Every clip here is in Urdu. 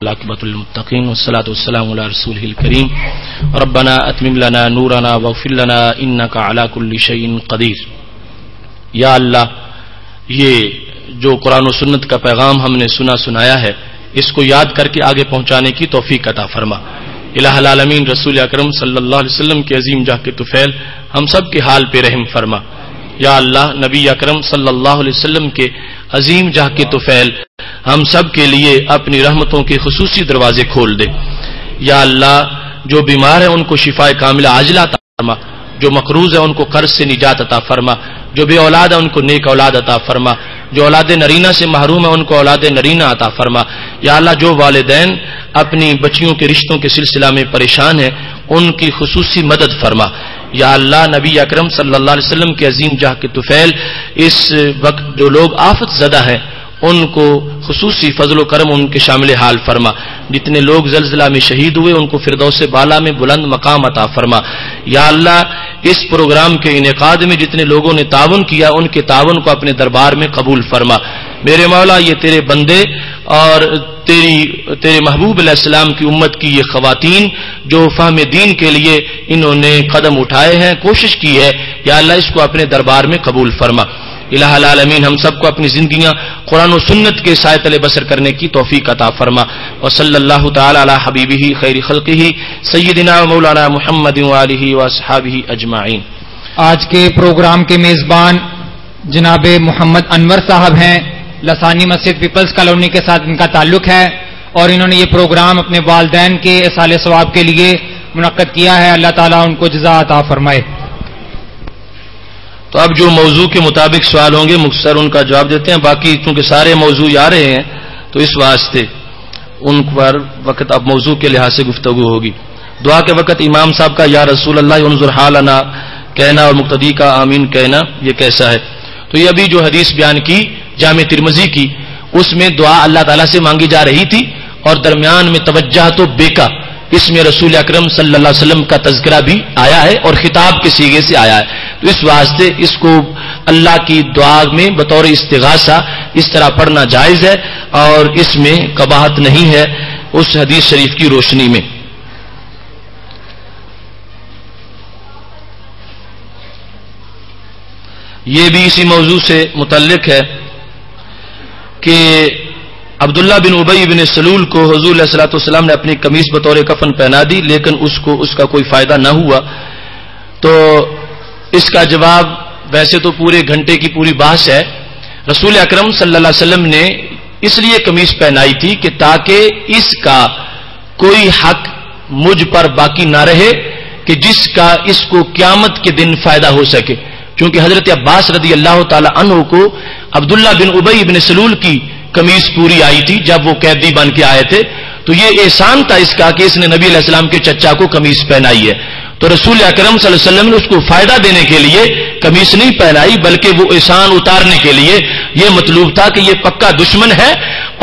عاقبۃ المتقین والصلاۃ والسلام علی رسولہ الکریم ربنا اتمم لنا نورنا واغفر لنا انک علی کل شیء قدیر۔ یا اللہ، یہ جو قرآن و سنت کا پیغام ہم نے سنایا ہے، اس کو یاد کر کے آگے پہنچانے کی توفیق عطا فرما۔ الہ العالمین رسول اکرم صلی اللہ علیہ وسلم کے عظیم جاہ کے طفیل ہم سب کے حال پہ رحم فرما۔ یا اللہ، نبی اکرم صلی اللہ علیہ وسلم کے عظیم جاہ کے طفیل ہم سب کے لیے اپنی رحمتوں کے خصوصی دروازے کھول دے۔ یا اللہ، جو بیمار ہیں ان کو شفاء کاملہ عاجلہ عطا فرما، جو مقروض ہیں ان کو قرض سے نجات عطا فرما، جو بے اولاد ہیں ان کو نیک اولاد عطا فرما، جو اولاد نرینہ سے محروم ہیں ان کو اولاد نرینہ عطا فرما۔ یا اللہ، جو والدین اپنی بچیوں کے رشتوں کے سلسلہ میں پریشان ہیں ان کی خصوصی مدد فرما۔ یا اللہ، نبی اکرم صلی اللہ علیہ وسلم کے عظیم جاہ کے طفیل اس وقت جو لوگ آفت زدہ ہیں ان کو خصوصی فضل و کرم ان کے شامل حال فرما۔ جتنے لوگ زلزلہ میں شہید ہوئے ان کو فردوس بالا میں بلند مقام عطا فرما۔ یا اللہ، اس پروگرام کے انعقاد میں جتنے لوگوں نے تعاون کیا ان کے تعاون کو اپنے دربار میں قبول فرما۔ میرے مولا، یہ تیرے بندے اور تیرے محبوب علیہ السلام کی امت کی یہ خواتین جو فہم دین کے لیے انہوں نے قدم اٹھائے ہیں، کوشش کی ہے، یا اللہ اس کو اپنے دربار میں قبول فرما۔ الہ العالمین ہم سب کو اپنی زندگیاں قرآن و سنت کے سائے تلے بسر کرنے کی توفیق عطا فرما۔ وصلی اللہ تعالی علی حبیبہ خیر خلقہ سیدنا و مولانا محمد وآلہ واصحابہ اجمعین۔ آج کے پروگرام کے میزبان جناب محمد انور صاحب ہیں، لسانی مسجد پیپلز کالونی کے ساتھ ان کا تعلق ہے، اور انہوں نے یہ پروگرام اپنے والدین کے ایصال ثواب کے لیے منعقد کیا ہے۔ اللہ تعالیٰ ان کو جزا عطا فرمائے۔ تو اب جو موضوع کے مطابق سوال ہوں گے مختصر ان کا جواب دیتے ہیں، باقی چونکہ سارے موضوع آ رہے ہیں تو اس واسطے ان پر وقت اب موضوع کے لحاظ سے گفتگو ہوگی۔ دعا کے وقت امام صاحب کا یا رسول اللہ انظر حالنا کہنا اور مقتدی کا آمین کہنا یہ کیسا ہے؟ تو یہ ابھی جو حدیث بیان کی جامع ترمذی کی، اس میں دعا اللہ تعالیٰ سے مانگی جا رہی تھی اور درمیان میں توجہ تو بیکا، اس میں رسول اکرم صلی اللہ علیہ وسلم کا تذکرہ بھی آیا ہے اور خطاب کے سیغے سے آیا ہے، تو اس واسطے اس کو اللہ کی دعا میں بطور استغاثہ اس طرح پڑھنا جائز ہے اور اس میں قباحت نہیں ہے اس حدیث شریف کی روشنی میں۔ یہ بھی اسی موضوع سے متعلق ہے کہ عبداللہ بن ابی بن سلول کو حضور علیہ الصلوۃ والسلام نے اپنی قمیص بطور کفن پہنا دی، لیکن اس کا کوئی فائدہ نہ ہوا۔ تو اس کا جواب ویسے تو پورے گھنٹے کی پوری بحث ہے۔ رسول اکرم صلی اللہ علیہ وسلم نے اس لیے قمیص پہنائی تھی کہ تاکہ اس کا کوئی حق مجھ پر باقی نہ رہے کہ جس کا اس کو قیامت کے دن فائدہ ہو سکے، کیونکہ حضرت عباس رضی اللہ تعالی عنہ کو عبداللہ بن ابی بن سلول کی قمیص پوری آئی تھی جب وہ قیدی بن کے آئے تھے، تو یہ احسان تھا اس کا کہ اس نے نبی علیہ السلام کے چچا کو قمیص پہنائی ہے، تو رسول اکرم صلی اللہ علیہ وسلم نے اس کو فائدہ دینے کے لیے قمیص نہیں پہنائی بلکہ وہ احسان اتارنے کے لیے یہ مطلوب تھا کہ یہ پکا دشمن ہے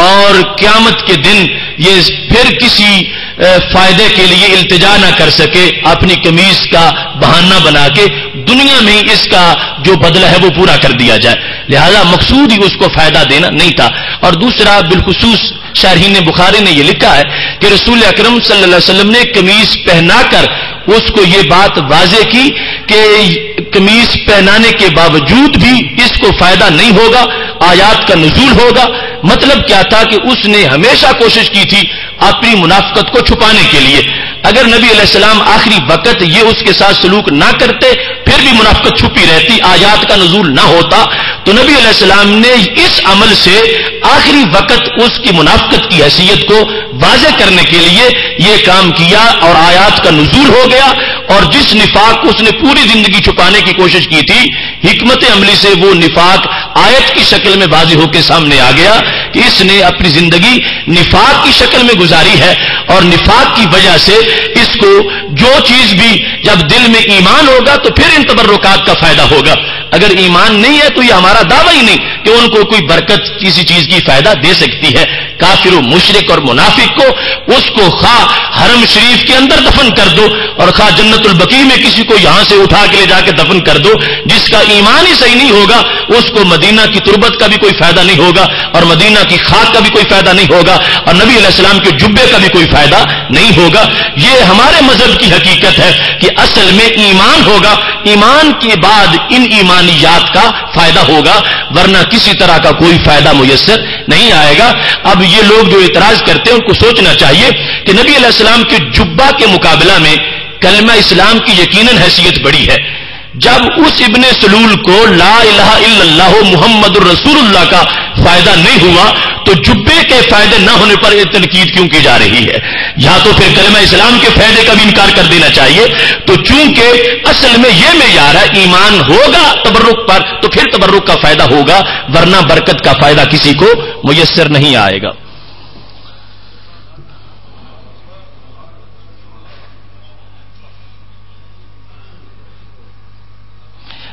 اور قیامت کے دن یہ پھر کسی فائدے کے لیے التجا نہ کر سکے، اپنی قمیص کا بہانہ بنا کے دنیا میں اس کا جو بدلہ ہے وہ پورا کر دیا جائے، لہذا مقصود ہی اس کو فائدہ دینا نہیں تھا۔ اور دوسرا، بالخصوص شارحین بخاری نے یہ لکھا ہے کہ رسول اکرم صلی اللہ علیہ وسلم نے قمیص پہنا کر اس کو یہ بات واضح کی کہ قمیص پہنانے کے باوجود بھی اس کو فائدہ نہیں ہوگا، آیات کا نزول ہوگا۔ مطلب کیا تھا کہ اس نے ہمیشہ کوشش کی تھی اپنی منافقت کو چھپانے کے لیے، اگر نبی علیہ السلام آخری وقت یہ اس کے ساتھ سلوک نہ کرتے پھر بھی منافقت چھپی رہتی، آیات کا نزول نہ ہوتا، تو نبی علیہ السلام نے اس عمل سے آخری وقت اس کی منافقت کی حیثیت کو واضح کرنے کے لیے یہ کام کیا اور آیات کا نزول ہو گیا، اور جس نفاق کو اس نے پوری زندگی چھپانے کی کوشش کی تھی، حکمت عملی سے وہ نفاق آیت کی شکل میں واضح ہو کے سامنے آ گیا کہ اس نے اپنی زندگی نفاق کی شکل میں گزاری ہے، اور نفاق کی وجہ سے اس کو جو چیز بھی جب دل میں ایمان ہوگا تو پھر ان تبرکات کا فائدہ ہوگا، اگر ایمان نہیں ہے تو یہ ہمارا دعویٰ ہی نہیں کہ ان کو کوئی برکت کسی چیز کی فائدہ دے سکتی ہے۔ کافر و مشرک اور منافق کو اس کو خواہ حرم شریف کے اندر دفن کر دو اور خواہ جنت البقیع میں کسی کو یہاں سے اٹھا کے لے جا کے دفن کر دو، جس کا ایمان ہی صحیح نہیں ہوگا اس کو مدینہ کی تربت کا بھی کوئی فائدہ نہیں ہوگا اور مدینہ کی خاک کا بھی کوئی فائدہ نہیں ہوگا اور نبی علیہ السلام کے جبے کا بھی کوئی فائدہ نہیں ہوگا۔ یہ ہمارے مذہب کی حقیقت ہے کہ اصل میں ایمان ہوگا، ایمان کے بعد ان ایمانیات کا فائدہ ہوگا، ورنہ کسی طرح کا کوئی فائدہ میسر نہیں آئے گا۔ اب یہ لوگ جو اعتراض کرتے ہیں ان کو سوچنا چاہیے کہ نبی علیہ السلام کے جبہ کے مقابلہ میں کلمہ اسلام کی یقیناً حیثیت بڑی ہے۔ جب اس ابن سلول کو لا الہ الا اللہ محمد الرسول اللہ کا فائدہ نہیں ہوا تو جبے کے فائدے نہ ہونے پر یہ تنقید کیوں کی جا رہی ہے؟ یا تو پھر کلمہ اسلام کے فائدے کا بھی انکار کر دینا چاہیے۔ تو چونکہ اصل میں یہ معیار ہے ایمان ہوگا تبرک پر تو پھر تبرک کا فائدہ ہوگا، ورنہ برکت کا فائدہ کسی کو میسر نہیں آئے گا۔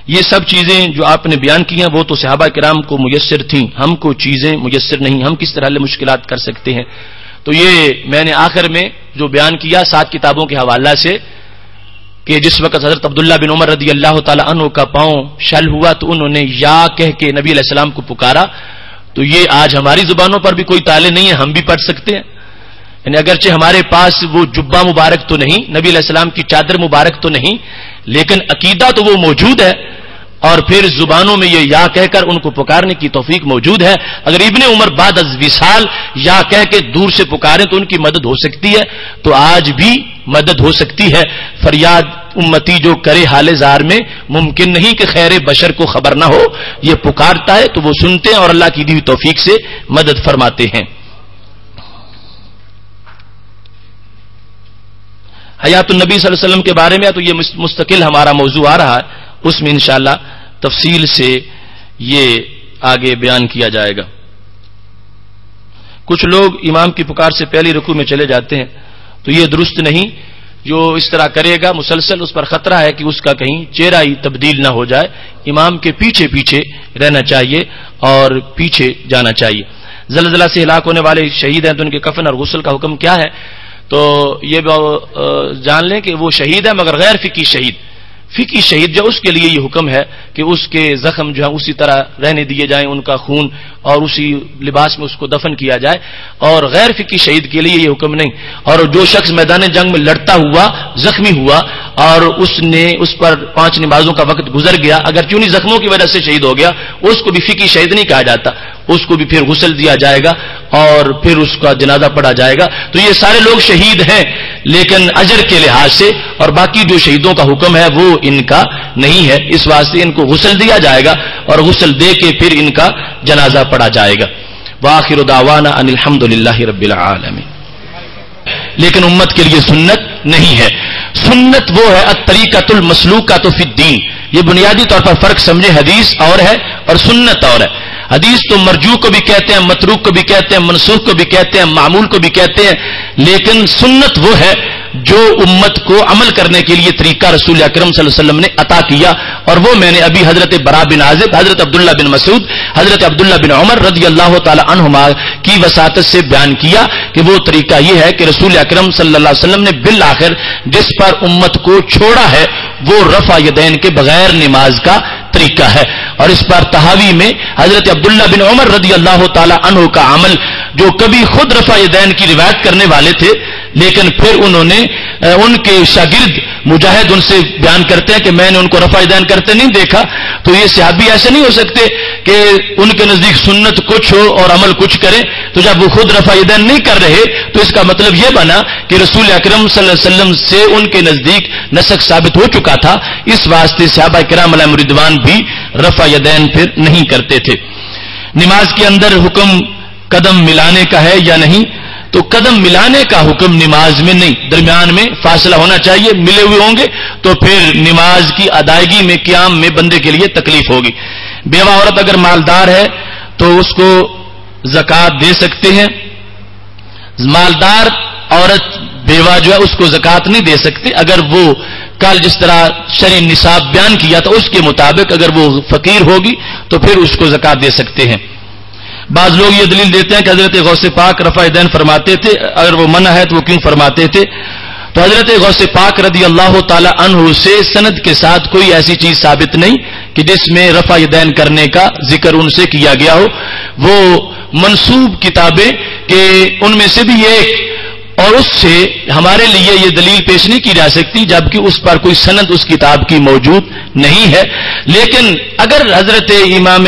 یہ سب چیزیں جو آپ نے بیان کی ہیں وہ تو صحابہ کرام کو میسر تھیں، ہم کو چیزیں میسر نہیں، ہم کس طرح مشکلات کر سکتے ہیں؟ تو یہ میں نے آخر میں جو بیان کیا 7 کتابوں کے حوالہ سے کہ جس وقت حضرت عبداللہ بن عمر رضی اللہ تعالی عنہ کا پاؤں شل ہوا تو انہوں نے یا کہہ کے نبی علیہ السلام کو پکارا، تو یہ آج ہماری زبانوں پر بھی کوئی تالے نہیں ہے، ہم بھی پڑھ سکتے ہیں۔ یعنی اگرچہ ہمارے پاس وہ جبہ مبارک تو نہیں، نبی علیہ السلام کی چادر مبارک تو نہیں، لیکن عقیدہ تو وہ موجود ہے اور پھر زبانوں میں یہ یا کہہ کر ان کو پکارنے کی توفیق موجود ہے۔ اگر ابن عمر بعد از وصال یا کہہ کے دور سے پکاریں تو ان کی مدد ہو سکتی ہے، تو آج بھی مدد ہو سکتی ہے۔ فریاد امتی جو کرے حال زار میں، ممکن نہیں کہ خیر بشر کو خبر نہ ہو، یہ پکارتا ہے تو وہ سنتے ہیں اور اللہ کی دی ہوئی توفیق سے مدد فرماتے ہیں۔ حیات النبی صلی اللہ علیہ وسلم کے بارے میں تو یہ مستقل ہمارا موضوع آ رہا ہے، اس میں انشاءاللہ تفصیل سے یہ آگے بیان کیا جائے گا۔ کچھ لوگ امام کی پکار سے پہلی رکوع میں چلے جاتے ہیں، تو یہ درست نہیں۔ جو اس طرح کرے گا مسلسل اس پر خطرہ ہے کہ اس کا کہیں چہرہ ہی تبدیل نہ ہو جائے، امام کے پیچھے پیچھے رہنا چاہیے اور پیچھے جانا چاہیے۔ زلزلہ سے ہلاک ہونے والے شہید ہیں تو ان کے کفن اور غسل کا حکم کیا ہے؟ تو یہ جان لیں کہ وہ شہید ہے مگر غیر فقہی شہید۔ فقہی شہید جو اس کے لیے یہ حکم ہے کہ اس کے زخم جو ہے اسی طرح رہنے دیے جائیں، ان کا خون اور اسی لباس میں اس کو دفن کیا جائے، اور غیر فقہی شہید کے لیے یہ حکم نہیں۔ اور جو شخص میدان جنگ میں لڑتا ہوا زخمی ہوا اور اس پر 5 نمازوں کا وقت گزر گیا، اگر چونی زخموں کی وجہ سے شہید ہو گیا، اس کو بھی فقہی شہید نہیں کہا جاتا، اس کو بھی پھر غسل دیا جائے گا اور پھر اس کا جنازہ پڑھا جائے گا۔ تو یہ سارے لوگ شہید ہیں لیکن اجر کے لحاظ سے، اور باقی جو شہیدوں کا حکم ہے وہ ان کا نہیں ہے، اس واسطے ان کو غسل دیا جائے گا اور غسل دے کے پھر ان کا جنازہ پڑھا جائے گا۔ وآخر دعوانا ان الحمدللہ رب العالمین۔ لیکن امت کے لیے سنت نہیں ہے۔ سنت وہ ہے الطریقۃ المسلوکۃ فی الدین۔ یہ بنیادی طور پر فرق سمجھے، حدیث اور ہے اور سنت اور ہے۔ حدیث تو مرجو کو بھی کہتے ہیں، متروک کو بھی کہتے ہیں، منسوخ کو بھی کہتے ہیں، معمول کو بھی کہتے ہیں، لیکن سنت وہ ہے جو امت کو عمل کرنے کے لیے طریقہ رسول اکرم صلی اللہ علیہ وسلم نے عطا کیا، اور وہ میں نے ابھی حضرت برا بن عازب، حضرت عبداللہ بن مسعود، حضرت عبداللہ بن عمر رضی اللہ تعالی عنہما کی وساطت سے بیان کیا کہ وہ طریقہ یہ ہے کہ رسول اکرم صلی اللہ علیہ وسلم نے بالآخر جس پر امت کو چھوڑا ہے وہ رفع یدین کے بغیر نماز کا طریقہ ہے، اور اس پر تحاوی میں حضرت عبداللہ بن عمر رضی اللہ تعالی عنہ کا عمل، جو کبھی خود رفع یدین کی روایت کرنے والے تھے لیکن پھر انہوں نے ان کے شاگرد مجاہد ان سے بیان کرتے ہیں کہ میں نے ان کو رفع یدین کرتے نہیں دیکھا، تو یہ صحابی ایسے نہیں ہو سکتے کہ ان کے نزدیک سنت کچھ ہو اور عمل کچھ کریں، تو جب وہ خود رفع یدین نہیں کر رہے تو اس کا مطلب یہ بنا کہ رسول اکرم صلی اللہ علیہ وسلم سے ان کے نزدیک نسک ثابت ہو چکا تھا، اس واسطے صحابہ کرام علیہم رضوان بھی رفع یدین پھر نہیں کرتے تھے۔ نماز کے اندر حکم قدم ملانے کا ہے یا نہیں؟ تو قدم ملانے کا حکم نماز میں نہیں، درمیان میں فاصلہ ہونا چاہیے، ملے ہوئے ہوں گے تو پھر نماز کی ادائیگی میں قیام میں بندے کے لیے تکلیف ہوگی۔ بیوہ عورت اگر مالدار ہے تو اس کو زکوٰۃ دے سکتے ہیں، مالدار عورت بیوہ جو ہے اس کو زکوٰۃ نہیں دے سکتے، اگر وہ کل جس طرح شرعی نصاب بیان کیا تھا اس کے مطابق اگر وہ فقیر ہوگی تو پھر اس کو زکوٰۃ دے سکتے ہیں۔ بعض لوگ یہ دلیل دیتے ہیں کہ حضرت غوث پاک رفع یدین فرماتے تھے، اگر وہ منع ہے تو وہ کیوں فرماتے تھے؟ تو حضرت غوث پاک رضی اللہ تعالی عنہ سے سند کے ساتھ کوئی ایسی چیز ثابت نہیں کہ جس میں رفع یدین کرنے کا ذکر ان سے کیا گیا ہو. وہ منسوب کتابیں کہ ان میں سے بھی ایک، اور اس سے ہمارے لیے یہ دلیل پیش نہیں کی جا سکتی جبکہ اس پر کوئی سند اس کتاب کی موجود نہیں ہے. لیکن اگر حضرت امام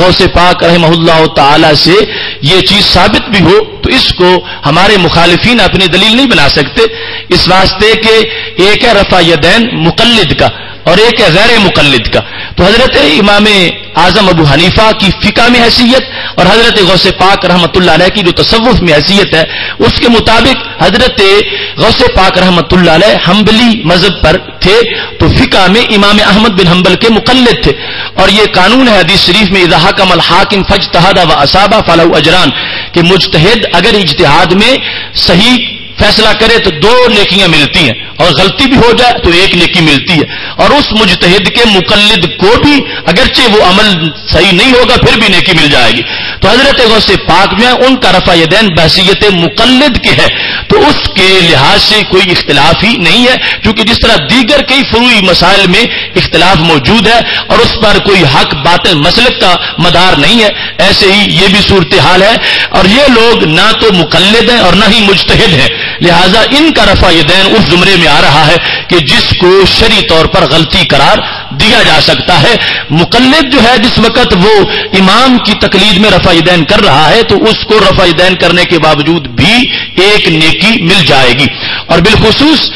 غوث پاک رحمہ اللہ تعالی سے یہ چیز ثابت بھی ہو تو اس کو ہمارے مخالفین اپنی دلیل نہیں بنا سکتے، اس واسطے کہ ایک ہے رفع یدین مقلد کا اور ایک ہے غیر مقلد کا. تو حضرت امام اعظم ابو حنیفہ کی فقہ میں حیثیت اور حضرت غوث پاک رحمۃ اللہ علیہ کی جو تصوف میں حیثیت ہے، اس کے مطابق حضرت غوث پاک رحمۃ اللہ علیہ حنبلی مذہب پر تھے تو فقہ میں امام احمد بن حنبل کے مقلد تھے. اور یہ قانون ہے حدیث شریف میں اذا حکم الحاکم فاجتہد واصاب فلہ اجران، کہ مجتہد اگر اجتہاد میں صحیح فیصلہ کرے تو 2 نیکیاں ملتی ہیں، اور غلطی بھی ہو جائے تو 1 نیکی ملتی ہے. اور اس مجتہد کے مقلد کو بھی اگرچہ وہ عمل صحیح نہیں ہوگا پھر بھی نیکی مل جائے گی. تو حضرت غوث پاک جو ہے ان کا رفع یدین بحیثیت مقلد کے ہے، تو اس کے لحاظ سے کوئی اختلاف ہی نہیں ہے، کیونکہ جس طرح دیگر کئی فروعی مسائل میں اختلاف موجود ہے اور اس پر کوئی حق باطل مسلک کا مدار نہیں ہے، ایسے ہی یہ بھی صورتحال ہے. اور یہ لوگ نہ تو مقلد ہیں اور نہ ہی مجتہد ہیں، لہذا ان کا رفع یدین اس زمرے میں آ رہا ہے کہ جس کو شرعی طور پر غلطی قرار دیا جا سکتا ہے. مقلد جو ہے جس وقت وہ امام کی تقلید میں رفع یدین کر رہا ہے تو اس کو رفع یدین کرنے کے باوجود بھی 1 نیکی مل جائے گی. اور بالخصوص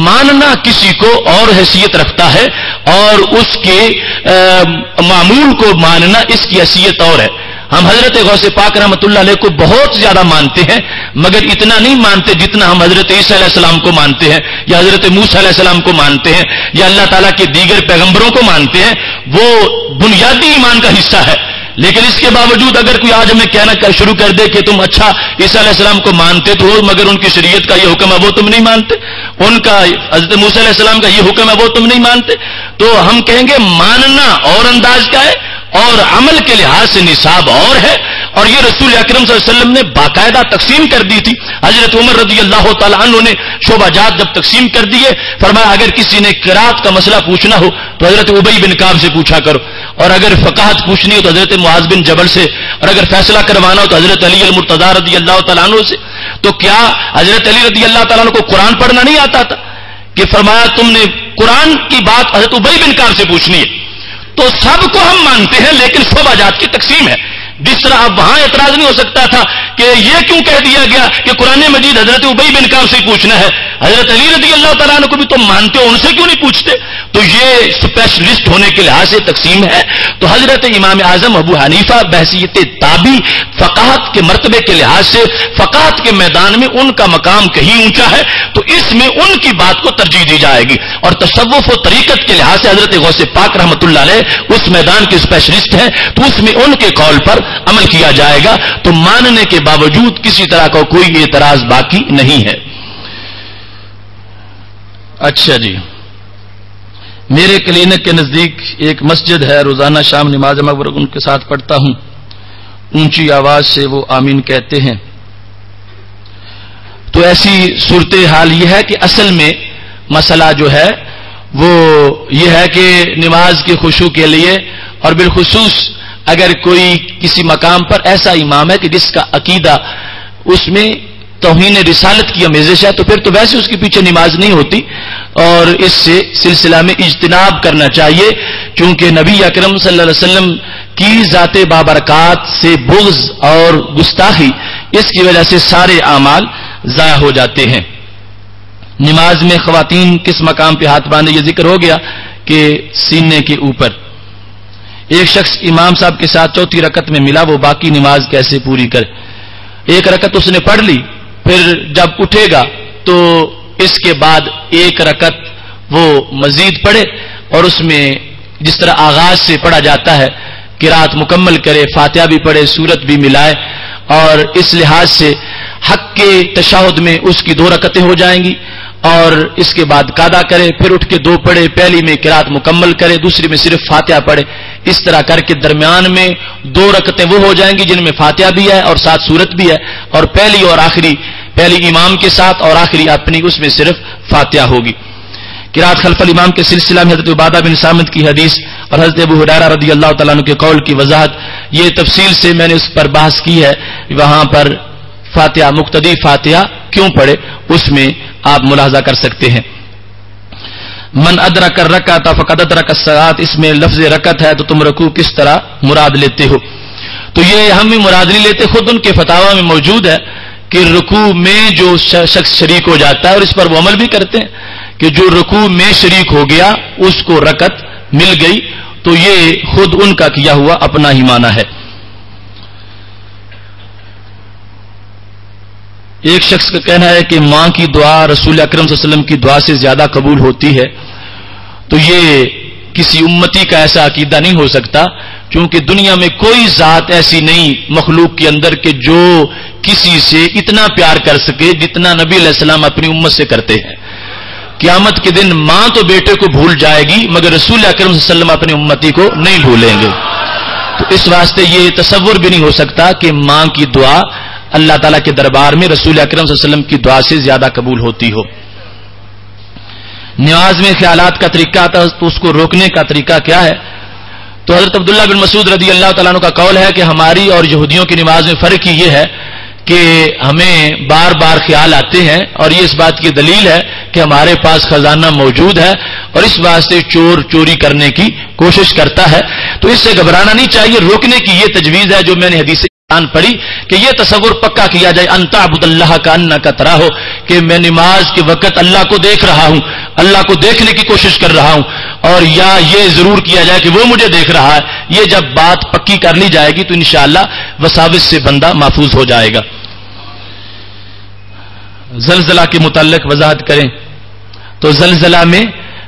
ماننا کسی کو اور حیثیت رکھتا ہے اور اس کے معمول کو ماننا اس کی حیثیت اور ہے. ہم حضرت غوث پاک رحمۃ اللہ علیہ کو بہت زیادہ مانتے ہیں، مگر اتنا نہیں مانتے جتنا ہم حضرت عیسیٰ علیہ السلام کو مانتے ہیں یا حضرت موسیٰ علیہ السلام کو مانتے ہیں یا اللہ تعالیٰ کے دیگر پیغمبروں کو مانتے ہیں. وہ بنیادی ایمان کا حصہ ہے. لیکن اس کے باوجود اگر کوئی آج ہمیں کہنا شروع کر دے کہ تم اچھا عیسیٰ علیہ السلام کو مانتے تو ہو مگر ان کی شریعت کا یہ حکم ہے وہ تم نہیں مانتے، ان کا حضرت موسیٰ علیہ السلام کا یہ حکم ہے وہ تم نہیں مانتے، تو ہم کہیں گے ماننا اور انداز کا ہے اور عمل کے لحاظ سے نصاب اور ہے. اور یہ رسول اکرم صلی اللہ علیہ وسلم نے باقاعدہ تقسیم کر دی تھی. حضرت عمر رضی اللہ تعالی عنہ نے شعبہ جات جب تقسیم کر دیے فرمایا اگر کسی نے قرات کا مسئلہ پوچھنا ہو تو حضرت ابی بن کعب سے پوچھا کرو، اور اگر فقاہت پوچھنی ہو تو حضرت معاذ بن جبل سے، اور اگر فیصلہ کروانا ہو تو حضرت علی المرتضی رضی اللہ تعالی عنہ سے. تو کیا حضرت علی رضی اللہ تعالی عنہ کو قرآن پڑھنا نہیں آتا تھا کہ فرمایا تم نے قرآن کی بات حضرت ابی بن کعب سے پوچھنی ہے؟ تو سب کو ہم مانتے ہیں لیکن شعبہ جات کی تقسیم ہے. جس طرح اب وہاں اعتراض نہیں ہو سکتا تھا کہ یہ کیوں کہہ دیا گیا کہ قرآن مجید حضرت ابی بن کعب سے پوچھنا ہے، حضرت علی رضی اللہ تعالیٰ عنہ کو بھی تم مانتے ہو ان سے کیوں نہیں پوچھتے؟ تو یہ اسپیشلسٹ ہونے کے لحاظ سے تقسیم ہے. تو حضرت امام اعظم ابو حنیفہ بحیثیت تابعی فقاہت کے مرتبے کے لحاظ سے فقاہت کے میدان میں ان کا مقام کہیں اونچا ہے، تو اس میں ان کی بات کو ترجیح دی جائے گی. اور تصوف و طریقت کے لحاظ سے حضرت غوث پاک رحمۃ اللہ علیہ اس میدان کے اسپیشلسٹ ہیں، تو اس میں ان کے قول پر عمل کیا جائے گا. تو ماننے کے باوجود کسی طرح کا کوئی اعتراض باقی نہیں ہے. اچھا جی، میرے کلینک کے نزدیک ایک مسجد ہے، روزانہ شام نماز مغرب ان کے ساتھ پڑھتا ہوں، اونچی آواز سے وہ آمین کہتے ہیں. تو ایسی صورتحال یہ ہے کہ اصل میں مسئلہ جو ہے وہ یہ ہے کہ نماز کی خشوع کے لیے، اور بالخصوص اگر کوئی کسی مقام پر ایسا امام ہے کہ جس کا عقیدہ اس میں توہین رسالت کی آمیزش ہے، تو پھر تو ویسے اس کے پیچھے نماز نہیں ہوتی، اور اس سے سلسلہ میں اجتناب کرنا چاہیے. چونکہ نبی اکرم صلی اللہ علیہ وسلم کی ذات بابرکات سے بغض اور گستاخی، اس کی وجہ سے سارے اعمال ضائع ہو جاتے ہیں. نماز میں خواتین کس مقام پہ ہاتھ باندھے، یہ ذکر ہو گیا کہ سینے کے اوپر. ایک شخص امام صاحب کے ساتھ چوتھی رکعت میں ملا، وہ باقی نماز کیسے پوری کرے؟ ایک رکعت اس نے پڑھ لی، پھر جب اٹھے گا تو اس کے بعد ایک رکعت وہ مزید پڑھے، اور اس میں جس طرح آغاز سے پڑھا جاتا ہے قرات مکمل کرے، فاتحہ بھی پڑھے، سورت بھی ملائے، اور اس لحاظ سے حق کے تشہد میں اس کی 2 رکعتیں ہو جائیں گی، اور اس کے بعد قاعدہ کرے، پھر اٹھ کے 2 پڑھے، پہلی میں قرات مکمل کرے، دوسری میں صرف فاتحہ پڑھے. اس طرح کر کے درمیان میں 2 رکعتیں وہ ہو جائیں گی جن میں فاتحہ بھی ہے اور ساتھ سورت بھی ہے، اور پہلی امام کے ساتھ اور آخری اپنی اس میں صرف فاتحہ ہوگی۔ قرات خلف الامام کے سلسلہ میں حضرت عبادہ بن صامت کی حدیث اور حضرت ابو ہریرہ رضی اللہ تعالیٰ عنہ کے قول کی وضاحت یہ تفصیل سے میں نے اس پر بحث کی ہے، وہاں پر فاتحہ مقتدی فاتحہ کیوں پڑھے اس میں آپ ملاحظہ کر سکتے ہیں۔ من ادرک الرکعۃ فقد ادرک الصلاۃ، اس میں لفظ رکعت ہے تو تم رکوع کس طرح مراد لیتے ہو؟ تو یہ ہم بھی مراد نہیں لیتے، خود ان کے فتاوی میں موجود ہے کہ رکوع میں جو شخص شریک ہو جاتا ہے، اور اس پر وہ عمل بھی کرتے ہیں کہ جو رکوع میں شریک ہو گیا اس کو رکعت مل گئی، تو یہ خود ان کا کیا ہوا اپنا ہی معنی ہے۔ ایک شخص کا کہنا ہے کہ ماں کی دعا رسول اکرم صلی اللہ علیہ وسلم کی دعا سے زیادہ قبول ہوتی ہے، تو یہ کسی امتی کا ایسا عقیدہ نہیں ہو سکتا، کیونکہ دنیا میں کوئی ذات ایسی نہیں مخلوق کے اندر کہ جو کسی سے اتنا پیار کر سکے جتنا نبی علیہ السلام اپنی امت سے کرتے ہیں۔ قیامت کے دن ماں تو بیٹے کو بھول جائے گی مگر رسول اکرم صلی اللہ علیہ وسلم اپنی امتی کو نہیں بھولیں گے، تو اس واسطے یہ تصور بھی نہیں ہو سکتا کہ ماں کی دعا اللہ تعالیٰ کے دربار میں رسول اکرم صلی اللہ علیہ وسلم کی دعا سے زیادہ قبول ہوتی ہو۔ نماز میں خیالات کا طریقہ آتا ہے تو اس کو روکنے کا طریقہ کیا ہے؟ تو حضرت عبداللہ بن مسعود رضی اللہ تعالیٰ عنہ کا قول ہے کہ ہماری اور یہودیوں کی نماز میں فرق یہ ہے کہ ہمیں بار بار خیال آتے ہیں، اور یہ اس بات کی دلیل ہے کہ ہمارے پاس خزانہ موجود ہے اور اس واسطے چور چوری کرنے کی کوشش کرتا ہے، تو اس سے گھبرانا نہیں چاہیے۔ روکنے کی یہ تجویز ہے جو میں نے حدیث پڑھی کہ یہ تصور پکا کیا جائے انت عبد اللہ کا انک تراہ، کہ میں نماز کے وقت اللہ کو دیکھ رہا ہوں، اللہ کو دیکھنے کی کوشش کر رہا ہوں، اور یا یہ ضرور کیا جائے کہ وہ مجھے دیکھ رہا ہے۔ یہ جب بات پکی کر لی جائے گی تو انشاءاللہ وساوس سے بندہ محفوظ ہو جائے گا۔ زلزلہ کے متعلق وضاحت کریں تو زلزلہ میں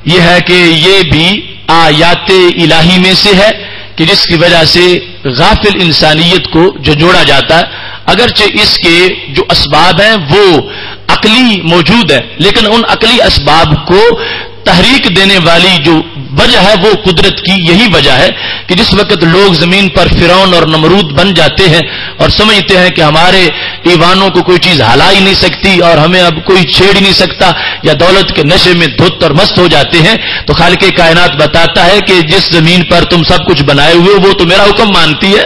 یہ ہے کہ یہ بھی آیات الہی میں سے ہے کہ جس کی وجہ سے غافل انسانیت کو جو جوڑا جاتا ہے، اگرچہ اس کے جو اسباب ہیں وہ عقلی موجود ہے، لیکن ان عقلی اسباب کو تحریک دینے والی جو وجہ ہے وہ قدرت کی یہی وجہ ہے کہ جس وقت لوگ زمین پر فرعون اور نمرود بن جاتے ہیں اور سمجھتے ہیں کہ ہمارے ایوانوں کو کوئی چیز ہلا ہی نہیں سکتی اور ہمیں اب کوئی چھیڑ ہی نہیں سکتا، یا دولت کے نشے میں دھت اور مست ہو جاتے ہیں، تو خالق کائنات بتاتا ہے کہ جس زمین پر تم سب کچھ بنائے ہوئے وہ تو میرا حکم مانتی ہے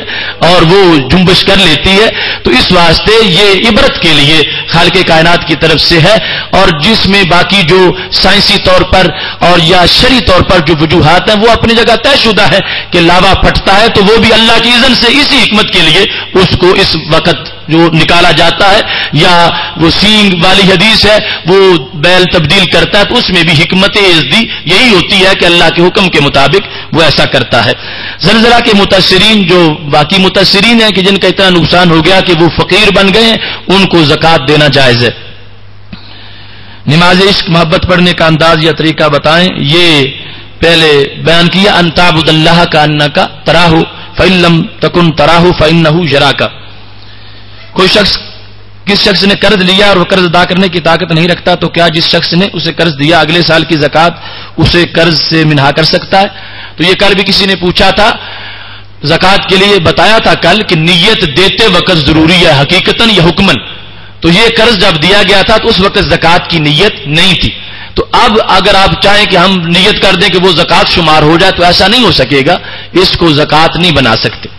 اور وہ جنبش کر لیتی ہے، تو اس واسطے یہ عبرت کے لیے خالق کائنات کی طرف سے ہے، اور جس میں باقی جو سائنسی طور پر اور یا شرعی طور پر جو وجوہات ہیں وہ اپنی جگہ طے شدہ ہے کہ لاوا پھٹتا ہے تو وہ بھی اللہ کی اذن سے اسی حکمت کے لیے اس کو اس وقت جو نکالا جاتا ہے، یا وہ سینگ والی حدیث ہے وہ بیل تبدیل کرتا ہے تو اس میں بھی حکمت ازدی یہی ہوتی ہے کہ اللہ کے حکم کے مطابق وہ ایسا کرتا ہے۔ زلزلہ کے متاثرین جو باقی متاثرین ہیں کہ جن کا اتنا نقصان ہو گیا کہ وہ فقیر بن گئے ہیں، ان کو زکوٰۃ دینا جائز ہے۔ نماز عشق محبت پڑھنے کا انداز یا طریقہ بتائیں۔ یہ پہلے بیان کیا ان تعبد اللہ کا انک تراہ فإن لم تکن تراہ فإنہ یراک۔ کوئی شخص کس شخص نے قرض لیا اور وہ قرض ادا کرنے کی طاقت نہیں رکھتا تو کیا جس شخص نے اسے قرض دیا اگلے سال کی زکوٰۃ اسے قرض سے منہا کر سکتا ہے؟ تو یہ کل بھی کسی نے پوچھا تھا، زکوٰۃ کے لیے بتایا تھا کل کہ نیت دیتے وقت ضروری ہے حقیقتاً یا حکماً، تو یہ قرض جب دیا گیا تھا تو اس وقت زکوٰۃ کی نیت نہیں تھی، تو اب اگر آپ چاہیں کہ ہم نیت کر دیں کہ وہ زکوٰۃ شمار ہو جائے تو ایسا نہیں ہو سکے گا، اس کو زکوٰۃ نہیں بنا سکتے۔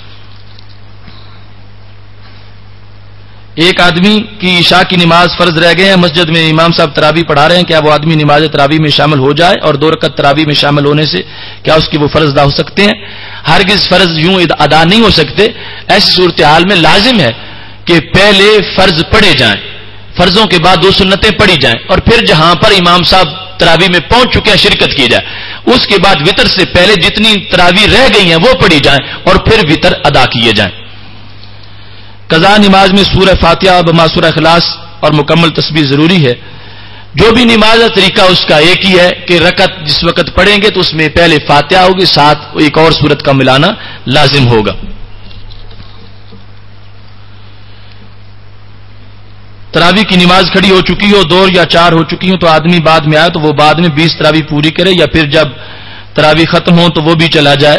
ایک آدمی کی عشاء کی نماز فرض رہ گئے ہیں، مسجد میں امام صاحب تراویح پڑھا رہے ہیں، کیا وہ آدمی نماز تراویح میں شامل ہو جائے اور 2 رکعت تراویح میں شامل ہونے سے کیا اس کی وہ فرض ادا ہو سکتے ہیں؟ ہرگز فرض یوں ادا نہیں ہو سکتے۔ ایسی صورتحال میں لازم ہے کہ پہلے فرض پڑھے جائیں، فرضوں کے بعد 2 سنتیں پڑھی جائیں، اور پھر جہاں پر امام صاحب تراویح میں پہنچ چکے ہیں شرکت کی جائے، اس کے بعد وتر سے پہلے جتنی تراویح رہ گئی ہیں وہ پڑھی جائیں اور پھر وتر ادا کیے جائیں۔ قضا نماز میں سورہ فاتحہ بما سورہ اخلاص اور مکمل تسبیح ضروری ہے۔ جو بھی نماز کا طریقہ اس کا ایک ہی ہے کہ رکعت جس وقت پڑھیں گے تو اس میں پہلے فاتحہ ہوگی، ساتھ ایک اور سورت کا ملانا لازم ہوگا۔ تراویح کی نماز کھڑی ہو چکی ہو، 2 یا 4 ہو چکی ہو تو آدمی بعد میں آئے تو وہ بعد میں 20 تراویح پوری کرے، یا پھر جب تراویح ختم ہو تو وہ بھی چلا جائے۔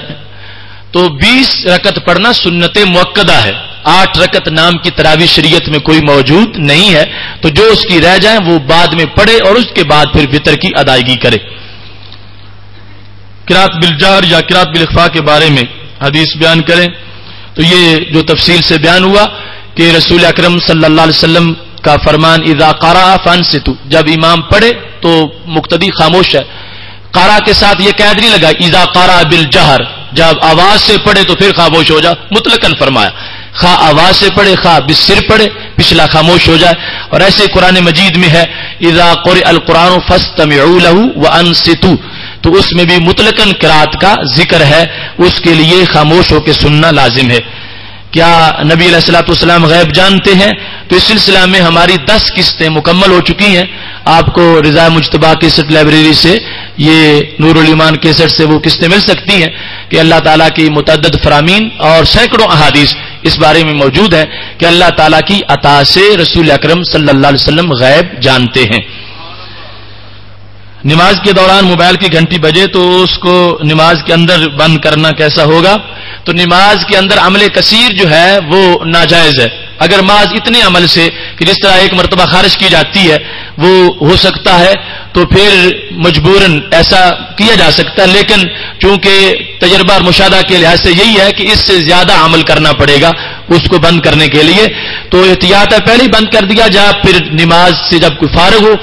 تو 20 رکعت پڑھنا سنت مؤکدہ ہے. 8 رکعت نام کی تراویح شریعت میں کوئی موجود نہیں ہے، تو جو اس کی رہ جائیں وہ بعد میں پڑھے اور اس کے بعد پھر وتر کی ادائیگی کرے. قرات بالجہر یا قرات بالاخفاء کے بارے میں حدیث بیان کریں تو یہ جو تفصیل سے بیان ہوا کہ رسول اکرم صلی اللہ علیہ وسلم کا فرمان اذا قرأ فانصتوا، جب امام پڑھے تو مقتدی خاموش ہے. قرأ کے ساتھ یہ قید نہیں لگا اذا قرأ بالجہر، جب آواز سے پڑھے تو پھر خاموش ہو جا، مطلقاً فرمایا. خواہ آواز سے پڑھے خواہ بالسر پڑھے، پچھلا خاموش ہو جائے. اور ایسے قرآن مجید میں ہے اذا قرئ القرآن فاستمعوا له وانصتوا، تو اس میں بھی مطلقاً قرات کا ذکر ہے، اس کے لیے خاموش ہو کے سننا لازم ہے. کیا نبی علیہ الصلوۃ والسلام غیب جانتے ہیں؟ تو اس سلسلہ میں ہماری 10 قسطیں مکمل ہو چکی ہیں. آپ کو رضا مجتبیٰ کیسٹ لائبریری سے یہ نور الایمان کیسٹ سے وہ قسطیں مل سکتی ہیں کہ اللہ تعالیٰ کی متعدد فرامین اور سینکڑوں احادیث اس بارے میں موجود ہے کہ اللہ تعالیٰ کی عطا سے رسول اکرم صلی اللہ علیہ وسلم غیب جانتے ہیں. نماز کے دوران موبائل کی گھنٹی بجے تو اس کو نماز کے اندر بند کرنا کیسا ہوگا؟ تو نماز کے اندر عمل کثیر جو ہے وہ ناجائز ہے. اگر محض اتنے عمل سے کہ جس طرح ایک مرتبہ خارج کی جاتی ہے وہ ہو سکتا ہے تو پھر مجبوراً ایسا کیا جا سکتا ہے، لیکن چونکہ تجربہ اور مشاہدہ کے لحاظ سے یہی ہے کہ اس سے زیادہ عمل کرنا پڑے گا اس کو بند کرنے کے لیے، تو احتیاط ہے پہلے ہی بند کر دیا جا، پھر نماز سے جب کوئی فارغ ہو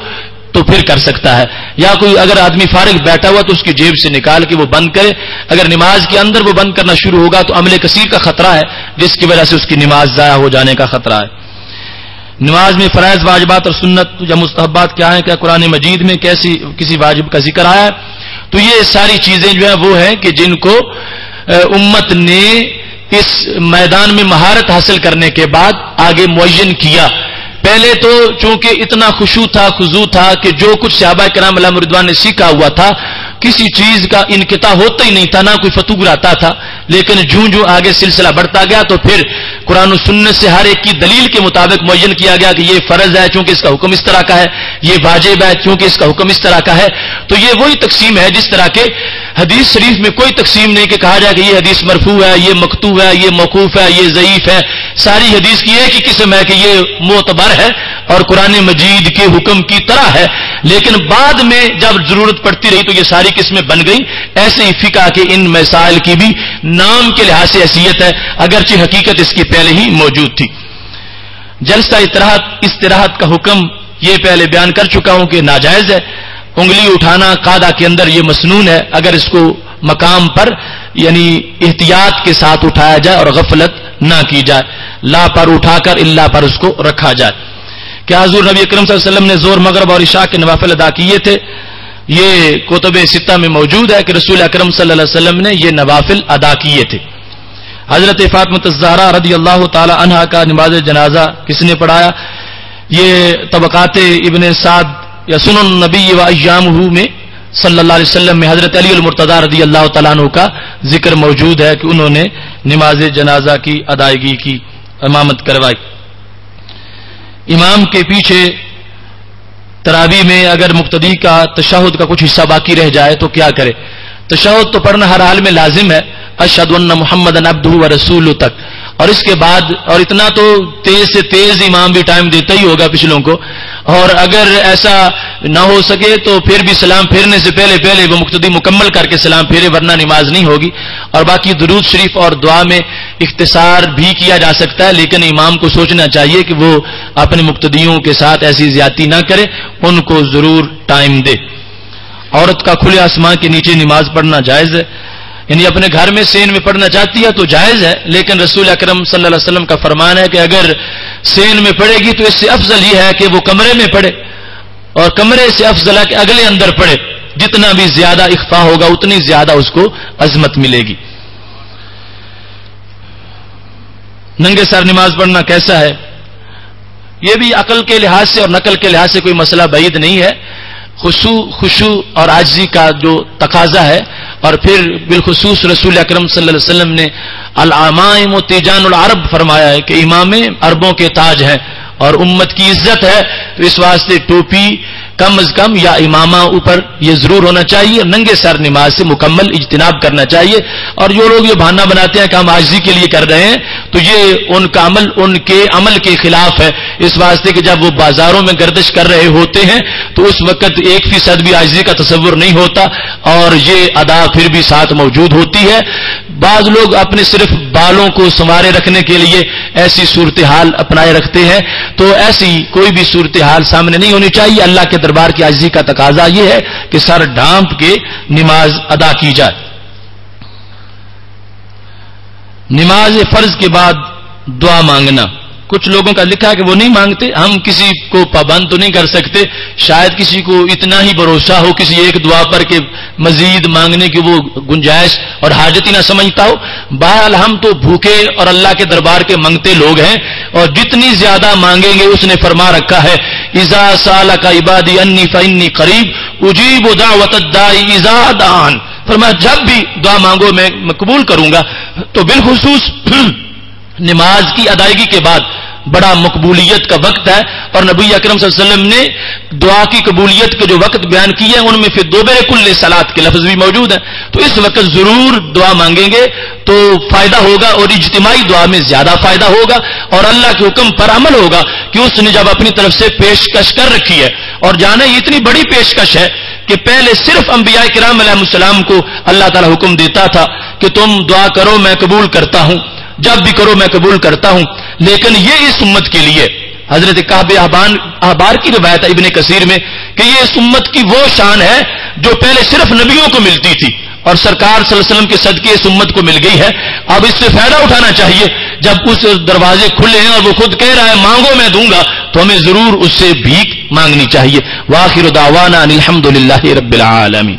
تو پھر کر سکتا ہے. یا کوئی اگر آدمی فارغ بیٹھا ہوا تو اس کی جیب سے نکال کے وہ بند کرے. اگر نماز کے اندر وہ بند کرنا شروع ہوگا تو عمل کثیر کا خطرہ ہے جس کی وجہ سے اس کی نماز ضائع ہو جانے کا خطرہ ہے. نماز میں فرائض واجبات اور سنت یا مستحبات کیا ہیں؟ کیا قرآن مجید میں کسی واجب کا ذکر آیا ہے؟ تو یہ ساری چیزیں جو ہیں وہ ہیں کہ جن کو امت نے اس میدان میں مہارت حاصل کرنے کے بعد آگے معین کیا. پہلے تو چونکہ اتنا خشوع تھا خضوع تھا کہ جو کچھ صحابہ کرام علیہم رضوان نے سیکھا ہوا تھا کسی چیز کا انقطاع ہوتا ہی نہیں تھا، نہ کوئی فتوح آتا تھا. لیکن جوں آگے سلسلہ بڑھتا گیا تو پھر قرآن و سنت سے ہر ایک کی دلیل کے مطابق معین کیا گیا کہ یہ فرض ہے چونکہ اس کا حکم اس طرح کا ہے، یہ واجب ہے چونکہ اس کا حکم اس طرح کا ہے. تو یہ وہی تقسیم ہے جس طرح کے حدیث شریف میں کوئی تقسیم نہیں کہ کہا جائے کہ یہ حدیث مرفوع ہے، یہ مقطوع ہے، یہ موقوف ہے، یہ ضعیف ہے. ساری حدیث کی ایک ہی قسم ہے کہ یہ معتبر ہے اور قرآن مجید کے حکم کی طرح ہے. لیکن بعد میں جب ضرورت پڑتی رہی تو یہ ساری قسمیں بن گئیں. ایسے ہی فقہ کے ان مسائل کی بھی نام کے لحاظ سے حیثیت ہے اگرچہ حقیقت اس کی پہلے ہی موجود تھی. جلسہ استراحت کا حکم یہ پہلے بیان کر چکا ہوں کہ ناجائز ہے. انگلی اٹھانا قاعدہ کے اندر یہ مسنون ہے اگر اس کو مقام پر یعنی احتیاط کے ساتھ اٹھایا جائے اور غفلت نہ کی جائے، لا پر اٹھا کر اللہ پر اس کو رکھا جائے. کیا حضور نبی اکرم صلی اللہ علیہ وسلم نے زور مغرب اور عشاء کے نوافل ادا کیے تھے؟ یہ کتب ستہ میں موجود ہے کہ رسول اکرم صلی اللہ علیہ وسلم نے یہ نوافل ادا کیے تھے. حضرت فاطمہ الزہرا رضی اللہ تعالی عنہا کا نماز جنازہ کس نے پڑھایا؟ یہ طبقات ابن سعد یا سنن النبی و ایامہ میں صلی اللہ علیہ وسلم میں حضرت علی المرتضی رضی اللہ تعالیٰ عنہ کا ذکر موجود ہے کہ انہوں نے نماز جنازہ کی ادائیگی کی، امامت کروائی. امام کے پیچھے تراویح میں اگر مقتدی کا تشہد کا کچھ حصہ باقی رہ جائے تو کیا کرے؟ تشہد تو پڑھنا ہر حال میں لازم ہے، اشہد ان محمدًا عبدہ ورسولہ تک، اور اس کے بعد اور اتنا تو تیز سے تیز امام بھی ٹائم دیتا ہی ہوگا پچھلوں کو، اور اگر ایسا نہ ہو سکے تو پھر بھی سلام پھیرنے سے پہلے وہ مقتدی مکمل کر کے سلام پھیرے ورنہ نماز نہیں ہوگی. اور باقی درود شریف اور دعا میں اختصار بھی کیا جا سکتا ہے، لیکن امام کو سوچنا چاہیے کہ وہ اپنے مقتدیوں کے ساتھ ایسی زیادتی نہ کرے، ان کو ضرور ٹائم دے. عورت کا کھلے آسمان کے نیچے نماز پڑھنا جائز ہے، یعنی اپنے گھر میں سین میں پڑھنا چاہتی ہے تو جائز ہے، لیکن رسول اکرم صلی اللہ علیہ وسلم کا فرمان ہے کہ اگر سین میں پڑھے گی تو اس سے افضل یہ ہے کہ وہ کمرے میں پڑھے، اور کمرے سے افضل ہے کہ اگلے اندر پڑھے. جتنا بھی زیادہ اخفاء ہوگا اتنی زیادہ اس کو عظمت ملے گی. ننگے سر نماز پڑھنا کیسا ہے؟ یہ بھی عقل کے لحاظ سے اور نقل کے لحاظ سے کوئی مسئلہ بعید نہیں ہے. خشوع اور عاجزی کا جو تقاضا ہے، اور پھر بالخصوص رسول اکرم صلی اللہ علیہ وسلم نے الامائم تیجان العرب فرمایا ہے کہ امام عربوں کے تاج ہیں اور امت کی عزت ہے، تو اس واسطے ٹوپی کم از کم یا امامہ اوپر یہ ضرور ہونا چاہیے، ننگے سر نماز سے مکمل اجتناب کرنا چاہیے. اور جو لوگ یہ بہانہ بناتے ہیں کہ ہم عاجزی کے لیے کر رہے ہیں، تو یہ ان کا عمل ان کے عمل کے خلاف ہے، اس واسطے کہ جب وہ بازاروں میں گردش کر رہے ہوتے ہیں تو اس وقت 1% بھی عاجزی کا تصور نہیں ہوتا اور یہ ادا پھر بھی ساتھ موجود ہوتی ہے. بعض لوگ اپنے صرف بالوں کو سنوارے رکھنے کے لیے ایسی صورتحال اپنائے رکھتے ہیں، تو ایسی کوئی بھی صورتحال سامنے نہیں ہونی چاہیے. اللہ کے دربار کی عاجزی کا تقاضا یہ ہے کہ سر ڈھانپ کے نماز ادا کی جائے. نماز فرض کے بعد دعا مانگنا، کچھ لوگوں کا لکھا ہے کہ وہ نہیں مانگتے. ہم کسی کو پابند تو نہیں کر سکتے، شاید کسی کو اتنا ہی بھروسہ ہو کسی ایک دعا پر کہ مزید مانگنے کی وہ گنجائش اور حاجت ہی نہ سمجھتا ہو. بہرحال ہم تو بھوکے اور اللہ کے دربار کے منگتے لوگ ہیں، اور جتنی زیادہ مانگیں گے اس نے فرما رکھا ہے اذا سالک عبادی انی فانی قریب اجیب دعوت الداعی اذا دعان. فرمایا جب بھی دعا مانگو میں قبول کروں گا. تو بالخصوص نماز کی ادائیگی کے بعد بڑا مقبولیت کا وقت ہے، اور نبی اکرم صلی اللہ علیہ وسلم نے دعا کی قبولیت کے جو وقت بیان کیے ہیں ان میں پھر دوبارہ کل صلات کے لفظ بھی موجود ہیں. تو اس وقت ضرور دعا مانگیں گے تو فائدہ ہوگا، اور اجتماعی دعا میں زیادہ فائدہ ہوگا، اور اللہ کے حکم پر عمل ہوگا کہ اس نے جب اپنی طرف سے پیشکش کر رکھی ہے. اور جانا یہ اتنی بڑی پیشکش ہے کہ پہلے صرف انبیاء کرام علیہ السلام کو اللہ تعالی حکم دیتا تھا کہ تم دعا کرو میں قبول کرتا ہوں، جب بھی کرو میں قبول کرتا ہوں. لیکن یہ اس امت کے لیے حضرت کعب احبار کی روایت ہے ابن کثیر میں کہ یہ اس امت کی وہ شان ہے جو پہلے صرف نبیوں کو ملتی تھی، اور سرکار صلی اللہ علیہ وسلم کے صدقے اس امت کو مل گئی ہے. اب اس سے فائدہ اٹھانا چاہیے. جب اس دروازے کھلے ہیں اور وہ خود کہہ رہا ہے مانگو میں دوں گا، تو ہمیں ضرور اس سے بھیک مانگنی چاہیے. وآخر دعوانا ان الحمدللہ رب العالمین.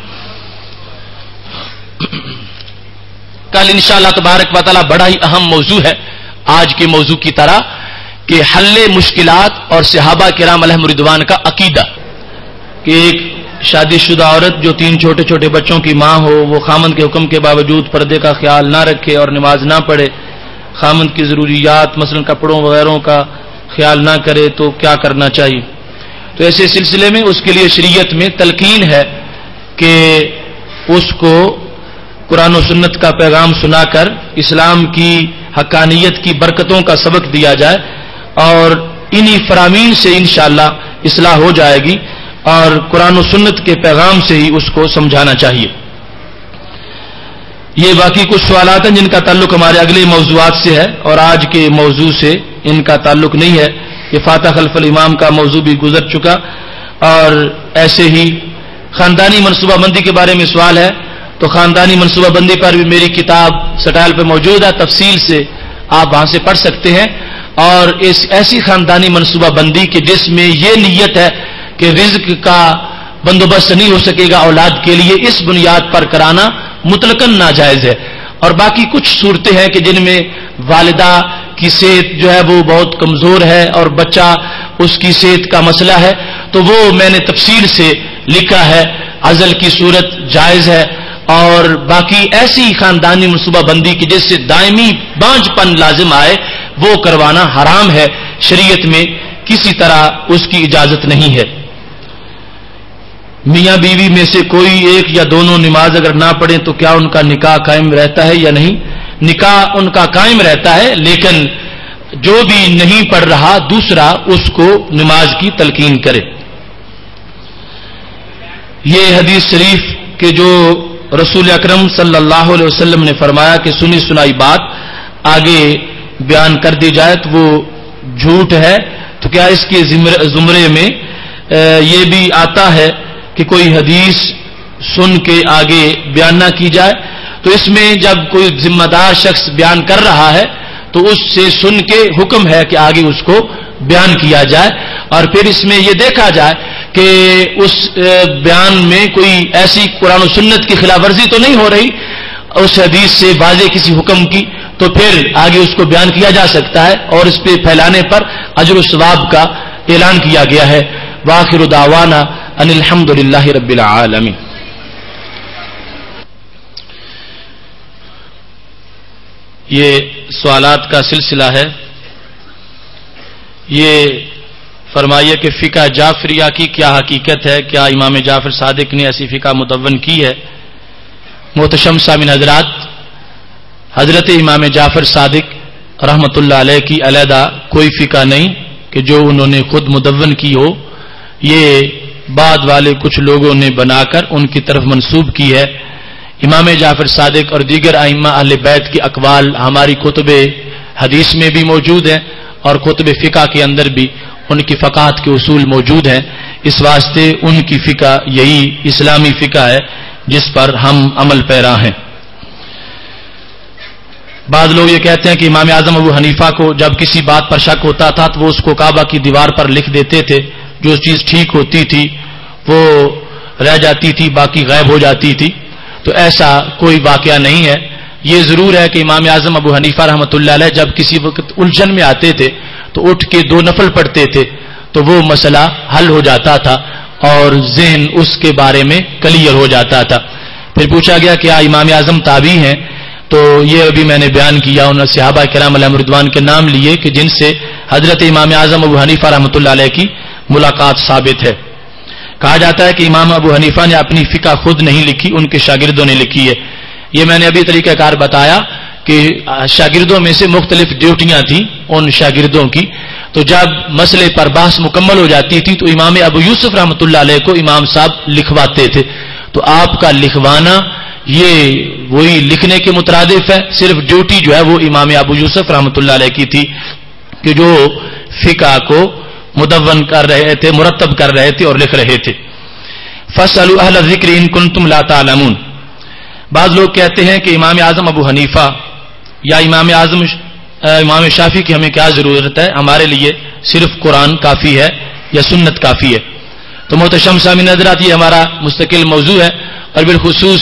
کل انشاءاللہ تبارک و تعالی بڑا ہی اہم موضوع ہے آج کے موضوع کی طرح، کہ حل مشکلات اور صحابہ کرام علیہم رضوان کا عقیدہ. کہ ایک شادی شدہ عورت جو 3 چھوٹے چھوٹے بچوں کی ماں ہو، وہ خامند کے حکم کے باوجود پردے کا خیال نہ رکھے اور نماز نہ پڑھے، خامند کی ضروریات مثلا کپڑوں وغیرہ کا خیال نہ کرے، تو کیا کرنا چاہیے؟ تو ایسے سلسلے میں اس کے لیے شریعت میں تلقین ہے کہ اس کو قرآن و سنت کا پیغام سنا کر اسلام کی حقانیت کی برکتوں کا سبق دیا جائے، اور انہی فرامین سے انشاءاللہ اصلاح ہو جائے گی، اور قرآن و سنت کے پیغام سے ہی اس کو سمجھانا چاہیے. یہ باقی کچھ سوالات ہیں جن کا تعلق ہمارے اگلے موضوعات سے ہے، اور آج کے موضوع سے ان کا تعلق نہیں ہے. یہ فاتح خلف الامام کا موضوع بھی گزر چکا، اور ایسے ہی خاندانی منصوبہ بندی کے بارے میں سوال ہے. تو خاندانی منصوبہ بندی پر بھی میری کتاب سٹائل پہ موجود ہے، تفصیل سے آپ وہاں سے پڑھ سکتے ہیں. اور اس ایسی خاندانی منصوبہ بندی کہ جس میں یہ نیت ہے کہ رزق کا بندوبست نہیں ہو سکے گا اولاد کے لیے، اس بنیاد پر کرانا مطلقاً ناجائز ہے. اور باقی کچھ صورتیں ہیں کہ جن میں والدہ کی صحت جو ہے وہ بہت کمزور ہے اور بچہ اس کی صحت کا مسئلہ ہے، تو وہ میں نے تفصیل سے لکھا ہے. عزل کی صورت جائز ہے، اور باقی ایسی خاندانی منصوبہ بندی کی جس سے دائمی بانجھ پن لازم آئے وہ کروانا حرام ہے. شریعت میں کسی طرح اس کی اجازت نہیں ہے. میاں بیوی میں سے کوئی ایک یا دونوں نماز اگر نہ پڑھیں تو کیا ان کا نکاح قائم رہتا ہے یا نہیں؟ نکاح ان کا قائم رہتا ہے، لیکن جو بھی نہیں پڑھ رہا دوسرا اس کو نماز کی تلقین کرے. یہ حدیث شریف کہ جو رسول اکرم صلی اللہ علیہ وسلم نے فرمایا کہ سنی سنائی بات آگے بیان کر دی جائے تو وہ جھوٹ ہے. تو کیا اس کے زمرے میں یہ بھی آتا ہے کہ کوئی حدیث سن کے آگے بیان نہ کی جائے؟ تو اس میں جب کوئی ذمہ دار شخص بیان کر رہا ہے تو اس سے سن کے حکم ہے کہ آگے اس کو بیان کیا جائے، اور پھر اس میں یہ دیکھا جائے کہ اس بیان میں کوئی ایسی قرآن و سنت کی خلاف ورزی تو نہیں ہو رہی اس حدیث سے واضح کسی حکم کی، تو پھر آگے اس کو بیان کیا جا سکتا ہے، اور اس پہ پھیلانے پر اجر و ثواب کا اعلان کیا گیا ہے. وآخر دعوانا ان الحمدللہ رب العالمین. یہ سوالات کا سلسلہ ہے. یہ فرمائیے کہ فقہ جعفریہ کی کیا حقیقت ہے؟ کیا امام جعفر صادق نے ایسی فقہ مدون کی ہے؟ محتشم سامعین حضرات، حضرت امام جعفر صادق رحمت اللہ علیہ کی علیحدہ کوئی فقہ نہیں کہ جو انہوں نے خود مدون کی ہو، یہ بعد والے کچھ لوگوں نے بنا کر ان کی طرف منسوب کی ہے۔ امام جعفر صادق اور دیگر ائمہ اہل بیت کے اقوال ہماری کتب حدیث میں بھی موجود ہیں اور کتب فقہ کے اندر بھی ان کی فقاہت کے اصول موجود ہیں۔ اس واسطے ان کی فقہ یہی اسلامی فقہ ہے جس پر ہم عمل پیرا ہیں۔ بعض لوگ یہ کہتے ہیں کہ امام اعظم ابو حنیفہ کو جب کسی بات پر شک ہوتا تھا تو وہ اس کو کعبہ کی دیوار پر لکھ دیتے تھے، جو چیز ٹھیک ہوتی تھی وہ رہ جاتی تھی، باقی غائب ہو جاتی تھی۔ تو ایسا کوئی واقعہ نہیں ہے۔ یہ ضرور ہے کہ امام اعظم ابو حنیفہ رحمۃ اللہ علیہ جب کسی وقت الجھن میں آتے تھے تو اٹھ کے 2 نفل پڑھتے تھے تو وہ مسئلہ حل ہو جاتا تھا اور ذہن اس کے بارے میں کلیئر ہو جاتا تھا۔ پھر پوچھا گیا کہ امام اعظم تابعی ہیں؟ تو یہ ابھی میں نے بیان کیا، انہوں نے صحابہ کرام علیہم رضوان کے نام لیے کہ جن سے حضرت امام اعظم ابو حنیفہ رحمۃ اللہ علیہ کی ملاقات ثابت ہے۔ کہا جاتا ہے کہ امام ابو حنیفہ نے اپنی فقہ خود نہیں لکھی، ان کے شاگردوں نے لکھی ہے۔ یہ میں نے ابھی طریقہ کار بتایا کہ شاگردوں میں سے مختلف ڈیوٹیاں تھیں ان شاگردوں کی، تو جب مسئلے پر بحث مکمل ہو جاتی تھی تو امام ابو یوسف رحمۃ اللہ علیہ کو امام صاحب لکھواتے تھے۔ تو آپ کا لکھوانا یہ وہی لکھنے کے مترادف ہے، صرف ڈیوٹی جو ہے وہ امام ابو یوسف رحمۃ اللہ علیہ کی تھی کہ جو فقہ کو مدون کر رہے تھے، مرتب کر رہے تھے اور لکھ رہے تھے۔ فاسألوا اہل الذکر ان کنتم لا تعلمون۔ بعض لوگ کہتے ہیں کہ امام اعظم ابو حنیفہ یا امام شافعی کی ہمیں کیا ضرورت ہے، ہمارے لیے صرف قرآن کافی ہے یا سنت کافی ہے۔ تو محتشم سامعین حضرات، یہ ہمارا مستقل موضوع ہے اور بالخصوص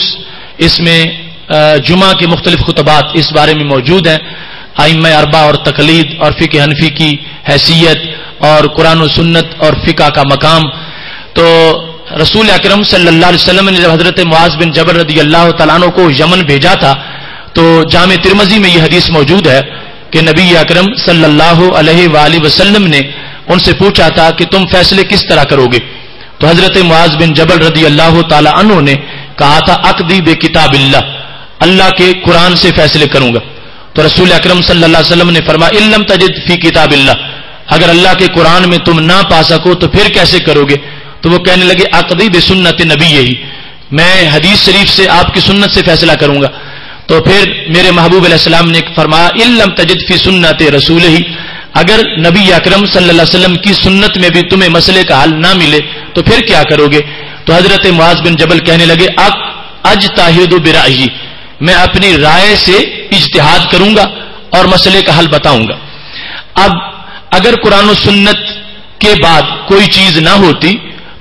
اس میں جمعہ کے مختلف خطبات اس بارے میں موجود ہیں، ائمہ اربعہ اور تقلید اور فقہ حنفی کی حیثیت اور قرآن و سنت اور فقہ کا مقام۔ تو رسول اکرم صلی اللہ علیہ وسلم نے جب حضرت معاذ بن جبل رضی اللہ تعالیٰ عنہ کو یمن بھیجا تھا تو جامع ترمذی میں یہ حدیث موجود ہے کہ نبی اکرم صلی اللہ علیہ وآلہ وسلم نے ان سے پوچھا تھا کہ تم فیصلے کس طرح کرو گے؟ تو حضرت معاذ بن جبل رضی اللہ تعالیٰ عنہ نے کہا تھا اقضی بکتاب اللہ، اللہ کے قرآن سے فیصلے کروں گا۔ تو رسول اکرم صلی اللہ علیہ وسلم نے فرمایا ان لم تجد فی کتاب اللہ، اگر اللہ کے قرآن میں تم نہ پا سکو تو پھر کیسے کرو گے؟ تو وہ کہنے لگے اقضی بسنت نبی، یہی میں حدیث شریف سے آپ کی سنت سے فیصلہ کروں گا۔ تو پھر میرے محبوب علیہ السلام نے فرمایا ان لم تجد فی سنت رسولہ، اگر نبی اکرم صلی اللہ علیہ وسلم کی سنت میں بھی تمہیں مسئلے کا حل نہ ملے تو پھر کیا کرو گے؟ تو حضرت معاذ بن جبل کہنے لگے اجتہد برأیی، میں اپنی رائے سے اجتہاد کروں گا اور مسئلے کا حل بتاؤں گا۔ اب اگر قرآن و سنت کے بعد کوئی چیز نہ ہوتی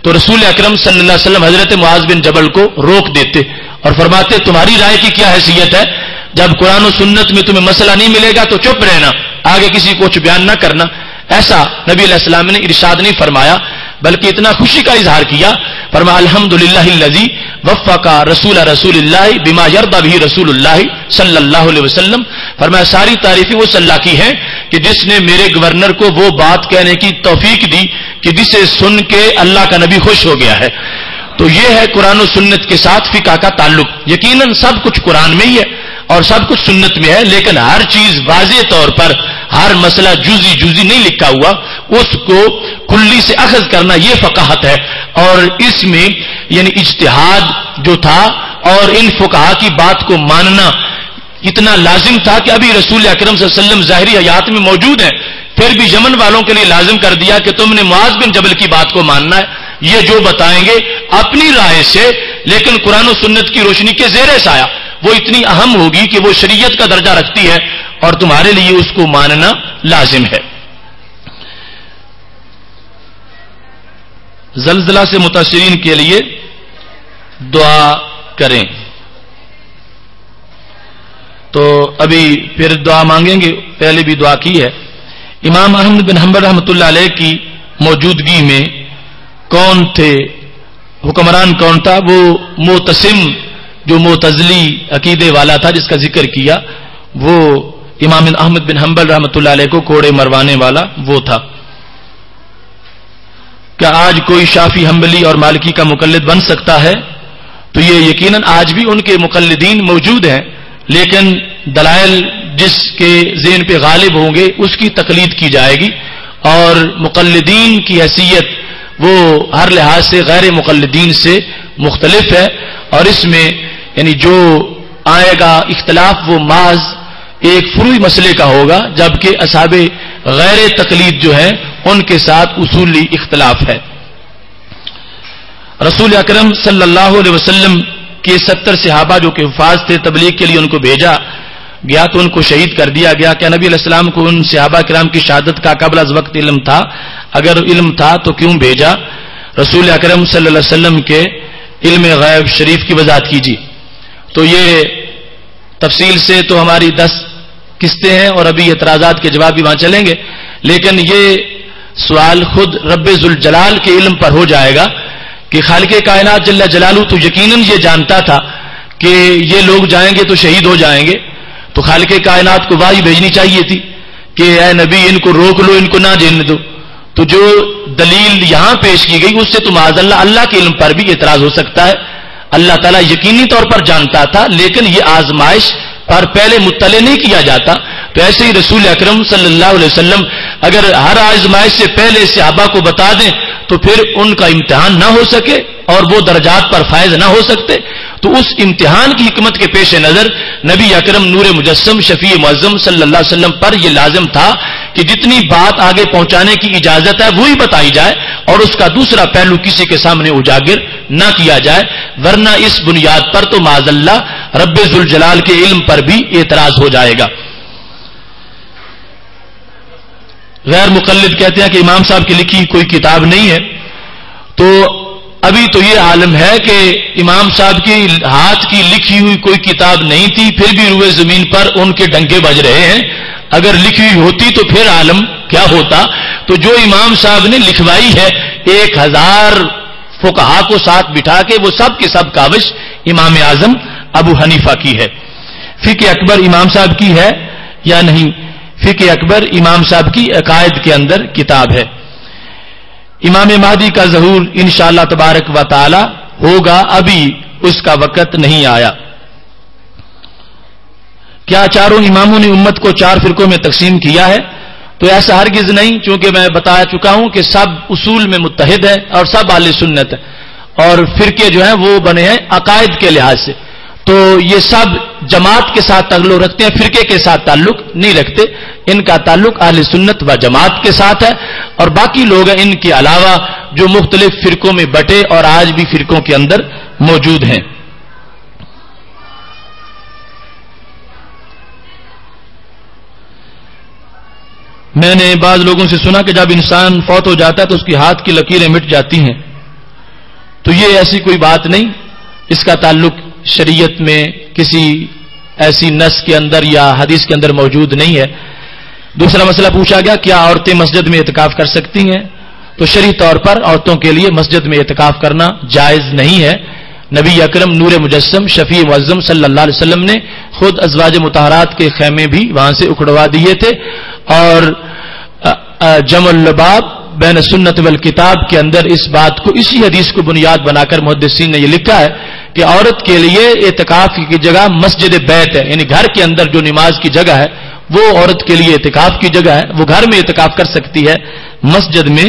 تو رسول اکرم صلی اللہ علیہ وسلم حضرت معاذ بن جبل کو روک دیتے اور فرماتے تمہاری رائے کی کیا حیثیت ہے؟ جب قرآن و سنت میں تمہیں مسئلہ نہیں ملے گا تو چپ رہنا، آگے کسی کو کچھ بیان نہ کرنا۔ ایسا نبی علیہ السلام نے ارشاد نہیں فرمایا، بلکہ اتنا خوشی کا اظہار کیا، فرمایا الحمدللہ الذی وفق رسول اللہ بما یرضی بہ رسول اللہ صلی اللہ علیہ وسلم، فرمایا ساری تعریفیں اس اللہ کی ہیں کہ جس نے میرے گورنر کو وہ بات کہنے کی توفیق دی کہ جسے سن کے اللہ کا نبی خوش ہو گیا ہے۔ تو یہ ہے قرآن و سنت کے ساتھ فقہ کا تعلق۔ یقیناً سب کچھ قرآن میں ہی ہے اور سب کچھ سنت میں ہے، لیکن ہر چیز واضح طور پر، ہر مسئلہ جزی نہیں لکھا ہوا، اس کو کلی سے اخذ کرنا یہ فقاہت ہے۔ اور اس میں یعنی اجتہاد جو تھا اور ان فقہا کی بات کو ماننا اتنا لازم تھا کہ ابھی رسول اکرم صلی اللہ علیہ وسلم ظاہری حیات میں موجود ہیں، پھر بھی یمن والوں کے لیے لازم کر دیا کہ تم نے معاذ بن جبل کی بات کو ماننا ہے، یہ جو بتائیں گے اپنی رائے سے، لیکن قرآن و سنت کی روشنی کے زیر سایہ وہ اتنی اہم ہوگی کہ وہ شریعت کا درجہ رکھتی ہے اور تمہارے لیے اس کو ماننا لازم ہے۔ زلزلہ سے متاثرین کے لیے دعا کریں۔ تو ابھی پھر دعا مانگیں گے، پہلے بھی دعا کی ہے۔ امام احمد بن حنبل رحمۃ اللہ علیہ کی موجودگی میں کون تھے، حکمران کون تھا؟ وہ معتصم جو معتزلی عقیدے والا تھا جس کا ذکر کیا، وہ امام احمد بن حنبل رحمۃ اللہ علیہ کو کوڑے مروانے والا وہ تھا۔ کیا آج کوئی شافعی حنبلی اور مالکی کا مقلد بن سکتا ہے؟ تو یہ یقیناً آج بھی ان کے مقلدین موجود ہیں، لیکن دلائل جس کے ذہن پہ غالب ہوں گے اس کی تقلید کی جائے گی، اور مقلدین کی حیثیت وہ ہر لحاظ سے غیر مقلدین سے مختلف ہے، اور اس میں یعنی جو آئے گا اختلاف وہ محض ایک فروعی مسئلے کا ہوگا، جبکہ اصحاب غیر تقلید جو ہیں ان کے ساتھ اصولی اختلاف ہے۔ رسول اکرم صلی اللہ علیہ وسلم کے 70 صحابہ جو کہ حفاظ تھے، تبلیغ کے لیے ان کو بھیجا گیا تو ان کو شہید کر دیا گیا۔ کیا نبی علیہ السلام کو ان صحابہ کرام کی شہادت کا قبل از وقت علم تھا؟ اگر علم تھا تو کیوں بھیجا؟ رسول اکرم صلی اللہ علیہ وسلم کے علم غیب شریف کی وضاحت کیجیے۔ تو یہ تفصیل سے تو ہماری 10 قسطیں ہیں اور ابھی اعتراضات کے جواب بھی وہاں چلیں گے، لیکن یہ سوال خود رب ذوالجلال کے علم پر ہو جائے گا کہ خالق کائنات جل جلالہ تو یقیناً یہ جانتا تھا کہ یہ لوگ جائیں گے تو شہید ہو جائیں گے، تو خالق کائنات کو وحی بھیجنی چاہیے تھی کہ اے نبی ان کو روک لو، ان کو نہ جینے دو۔ تو جو دلیل یہاں پیش کی گئی اس سے تو معاذ اللہ کے علم پر بھی اعتراض ہو سکتا ہے۔ اللہ تعالیٰ یقینی طور پر جانتا تھا، لیکن یہ آزمائش پر پہلے مطلع نہیں کیا جاتا۔ تو ایسے ہی رسول اکرم صلی اللہ علیہ وسلم اگر ہر آزمائش سے پہلے صحابہ کو بتا دیں تو پھر ان کا امتحان نہ ہو سکے اور وہ درجات پر فائز نہ ہو سکتے۔ تو اس امتحان کی حکمت کے پیش نظر نبی اکرم نور مجسم شفیع معظم صلی اللہ علیہ وسلم پر یہ لازم تھا کہ جتنی بات آگے پہنچانے کی اجازت ہے وہی بتائی جائے اور اس کا دوسرا پہلو کسی کے سامنے اجاگر نہ کیا جائے، ورنہ اس بنیاد پر تو معاذ اللہ رب ذوالجلال کے علم پر بھی اعتراض ہو جائے گا۔ غیر مقلد کہتے ہیں کہ امام صاحب کی لکھی کوئی کتاب نہیں ہے، تو ابھی تو یہ عالم ہے کہ امام صاحب کی ہاتھ کی لکھی ہوئی کوئی کتاب نہیں تھی، پھر بھی روئے زمین پر ان کے ڈنکے بج رہے ہیں۔ اگر لکھی ہوئی ہوتی تو پھر عالم کیا ہوتا؟ تو جو امام صاحب نے لکھوائی ہے 1000 فقہا کو ساتھ بٹھا کے، وہ سب کے سب کاوش امام اعظم ابو حنیفہ کی ہے۔ فقہ اکبر امام صاحب کی ہے یا نہیں؟ فقہ اکبر امام صاحب کی عقائد کے اندر کتاب ہے۔ امام مہدی کا ظہور انشاءاللہ تبارک و تعالی ہوگا، ابھی اس کا وقت نہیں آیا۔ کیا چاروں اماموں نے امت کو 4 فرقوں میں تقسیم کیا ہے؟ تو ایسا ہرگز نہیں، چونکہ میں بتا چکا ہوں کہ سب اصول میں متحد ہیں اور سب اہل سنت ہیں، اور فرقے جو ہیں وہ بنے ہیں عقائد کے لحاظ سے۔ تو یہ سب جماعت کے ساتھ تعلق رکھتے ہیں، فرقے کے ساتھ تعلق نہیں رکھتے، ان کا تعلق اہل سنت و جماعت کے ساتھ ہے، اور باقی لوگ ہیں ان کے علاوہ جو مختلف فرقوں میں بٹے اور آج بھی فرقوں کے اندر موجود ہیں۔ میں نے بعض لوگوں سے سنا کہ جب انسان فوت ہو جاتا ہے تو اس کی ہاتھ کی لکیریں مٹ جاتی ہیں، تو یہ ایسی کوئی بات نہیں، اس کا تعلق شریعت میں کسی ایسی نص کے اندر یا حدیث کے اندر موجود نہیں ہے۔ دوسرا مسئلہ پوچھا گیا کیا عورتیں مسجد میں اعتکاف کر سکتی ہیں؟ تو شرعی طور پر عورتوں کے لیے مسجد میں اعتکاف کرنا جائز نہیں ہے۔ نبی اکرم نور مجسم شفیع معظم صلی اللہ علیہ وسلم نے خود ازواج مطہرات کے خیمے بھی وہاں سے اکھڑوا دیے تھے، اور جمع اللباب بین سنت والکتاب کے اندر اس بات کو، اسی حدیث کو بنیاد بنا کر محدثین نے یہ لکھا ہے کہ عورت کے لیے اعتکاف کی جگہ مسجد بیت ہے، یعنی گھر کے اندر جو نماز کی جگہ ہے وہ عورت کے لیے اعتکاف کی جگہ ہے، وہ گھر میں اعتکاف کر سکتی ہے، مسجد میں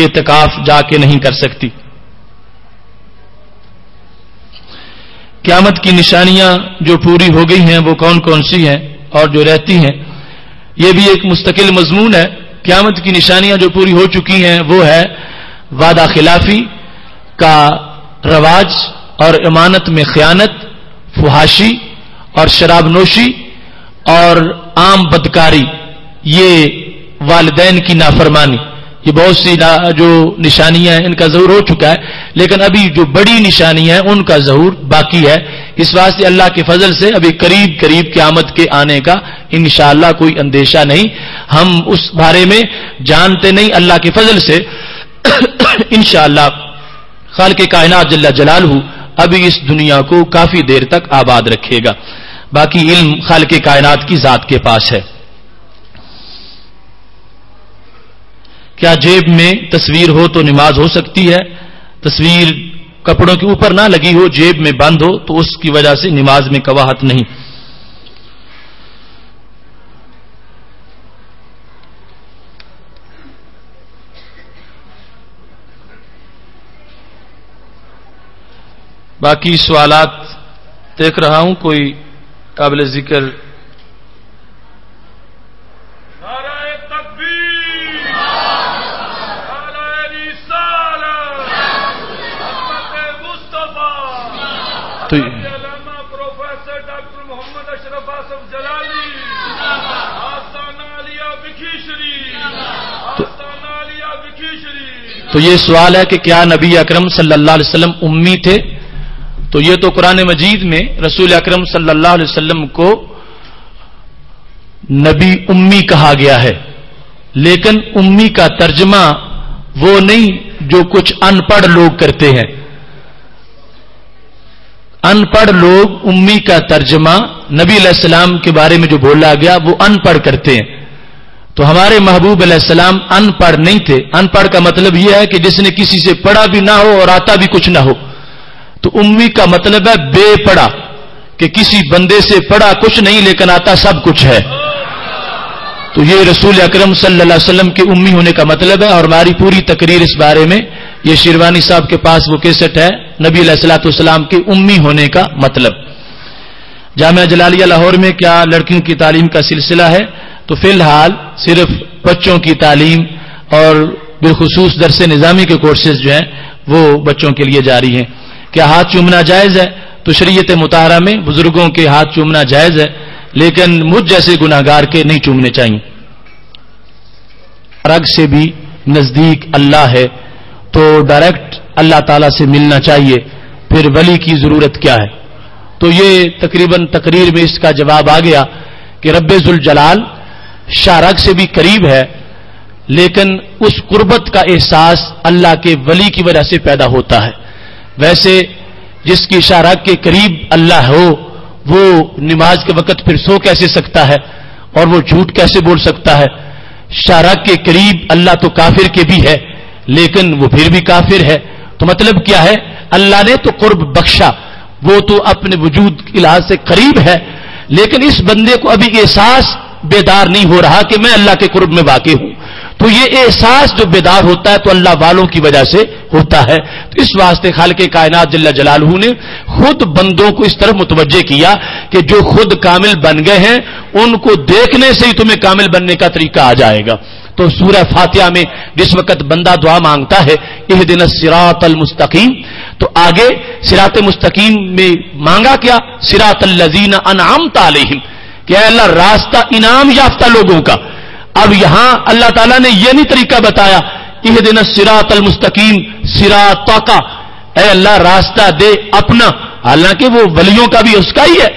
اعتکاف جا کے نہیں کر سکتی۔ قیامت کی نشانیاں جو پوری ہو گئی ہیں وہ کون کون سی ہیں اور جو رہتی ہیں؟ یہ بھی ایک مستقل مضمون ہے۔ قیامت کی نشانیاں جو پوری ہو چکی ہیں وہ ہے وعدہ خلافی کا رواج اور امانت میں خیانت، فحاشی اور شراب نوشی اور عام بدکاری، یہ والدین کی نافرمانی، یہ بہت سی جو نشانیاں ہیں ان کا ظہور ہو چکا ہے، لیکن ابھی جو بڑی نشانیاں ہیں ان کا ظہور باقی ہے۔ اس واسطے اللہ کے فضل سے ابھی قریب قیامت کے آنے کا انشاءاللہ کوئی اندیشہ نہیں، ہم اس بارے میں جانتے نہیں، اللہ کے فضل سے انشاءاللہ خالق کائنات جل جلالہ ابھی اس دنیا کو کافی دیر تک آباد رکھے گا، باقی علم خالق کائنات کی ذات کے پاس ہے۔ کیا جیب میں تصویر ہو تو نماز ہو سکتی ہے؟ تصویر کپڑوں کے اوپر نہ لگی ہو، جیب میں بند ہو تو اس کی وجہ سے نماز میں کراہت نہیں۔ باقی سوالات دیکھ رہا ہوں کوئی قابل ذکر؟ نعرہ تکبیر، نعرہ رسالت، حضرت مصطفیٰ، تو علامہ پروفیسر ڈاکٹر محمد اشرف آصف جلالی، آستانہ عالیہ بکھی شریف، آستانہ عالیہ بکھی شریف۔ تو یہ سوال ہے کہ کیا نبی اکرم صلی اللہ علیہ وسلم امی تھے؟ تو یہ تو قرآن مجید میں رسول اکرم صلی اللہ علیہ وسلم کو نبی امی کہا گیا ہے، لیکن امی کا ترجمہ وہ نہیں جو کچھ ان پڑھ لوگ کرتے ہیں۔ ان پڑھ لوگ امی کا ترجمہ نبی علیہ السلام کے بارے میں جو بولا گیا وہ ان پڑھ کرتے ہیں۔ تو ہمارے محبوب علیہ السلام ان پڑھ نہیں تھے۔ ان پڑھ کا مطلب یہ ہے کہ جس نے کسی سے پڑھا بھی نہ ہو اور آتا بھی کچھ نہ ہو۔ تو امی کا مطلب ہے بے پڑھا، کہ کسی بندے سے پڑھا کچھ نہیں لیکن آتا سب کچھ ہے۔ تو یہ رسول اکرم صلی اللہ علیہ وسلم کے امی ہونے کا مطلب ہے، اور ہماری پوری تقریر اس بارے میں، یہ شیروانی صاحب کے پاس وہ کیسٹ ہے، نبی علیہ الصلوۃ والسلام کے امی ہونے کا مطلب۔ جامعہ جلالیہ لاہور میں کیا لڑکیوں کی تعلیم کا سلسلہ ہے؟ تو فی الحال صرف بچوں کی تعلیم اور بالخصوص درس نظامی کے کورسز جو ہیں وہ بچوں کے لیے جاری ہیں۔ کیا ہاتھ چومنا جائز ہے؟ تو شریعت مطہرہ میں بزرگوں کے ہاتھ چومنا جائز ہے، لیکن مجھ جیسے گناہگار کے نہیں چومنے چاہیے۔ رگ سے بھی نزدیک اللہ ہے تو ڈائریکٹ اللہ تعالیٰ سے ملنا چاہیے، پھر ولی کی ضرورت کیا ہے؟ تو یہ تقریباً تقریر میں اس کا جواب آ گیا کہ رب ذوالجلال شاہ رگ سے بھی قریب ہے، لیکن اس قربت کا احساس اللہ کے ولی کی وجہ سے پیدا ہوتا ہے۔ ویسے جس کی شاہ رگ کے قریب اللہ ہو وہ نماز کے وقت پھر سو کیسے سکتا ہے اور وہ جھوٹ کیسے بول سکتا ہے؟ شاہ رگ کے قریب اللہ تو کافر کے بھی ہے، لیکن وہ پھر بھی کافر ہے۔ تو مطلب کیا ہے؟ اللہ نے تو قرب بخشا، وہ تو اپنے وجود کے لحاظ سے قریب ہے، لیکن اس بندے کو ابھی احساس بیدار نہیں ہو رہا کہ میں اللہ کے قرب میں واقع ہوں۔ تو یہ احساس جو بیدار ہوتا ہے تو اللہ والوں کی وجہ سے ہوتا ہے۔ تو اس واسطے خالق کائنات جل جلالہ نے خود بندوں کو اس طرف متوجہ کیا کہ جو خود کامل بن گئے ہیں ان کو دیکھنے سے ہی تمہیں کامل بننے کا طریقہ آ جائے گا۔ تو سورہ فاتحہ میں جس وقت بندہ دعا مانگتا ہے اہدنا الصراط المستقیم، تو آگے صراط مستقیم میں مانگا کیا؟ صراط الذین انعمت علیہم، کہ اے اللہ راستہ انعام یافتہ لوگوں کا۔ اب یہاں اللہ تعالیٰ نے یہ نہیں طریقہ بتایا اہدنا الصراط المستقیم صراطک، اے اللہ راستہ دے اپنا، حالانکہ وہ ولیوں کا بھی اس کا ہی ہے،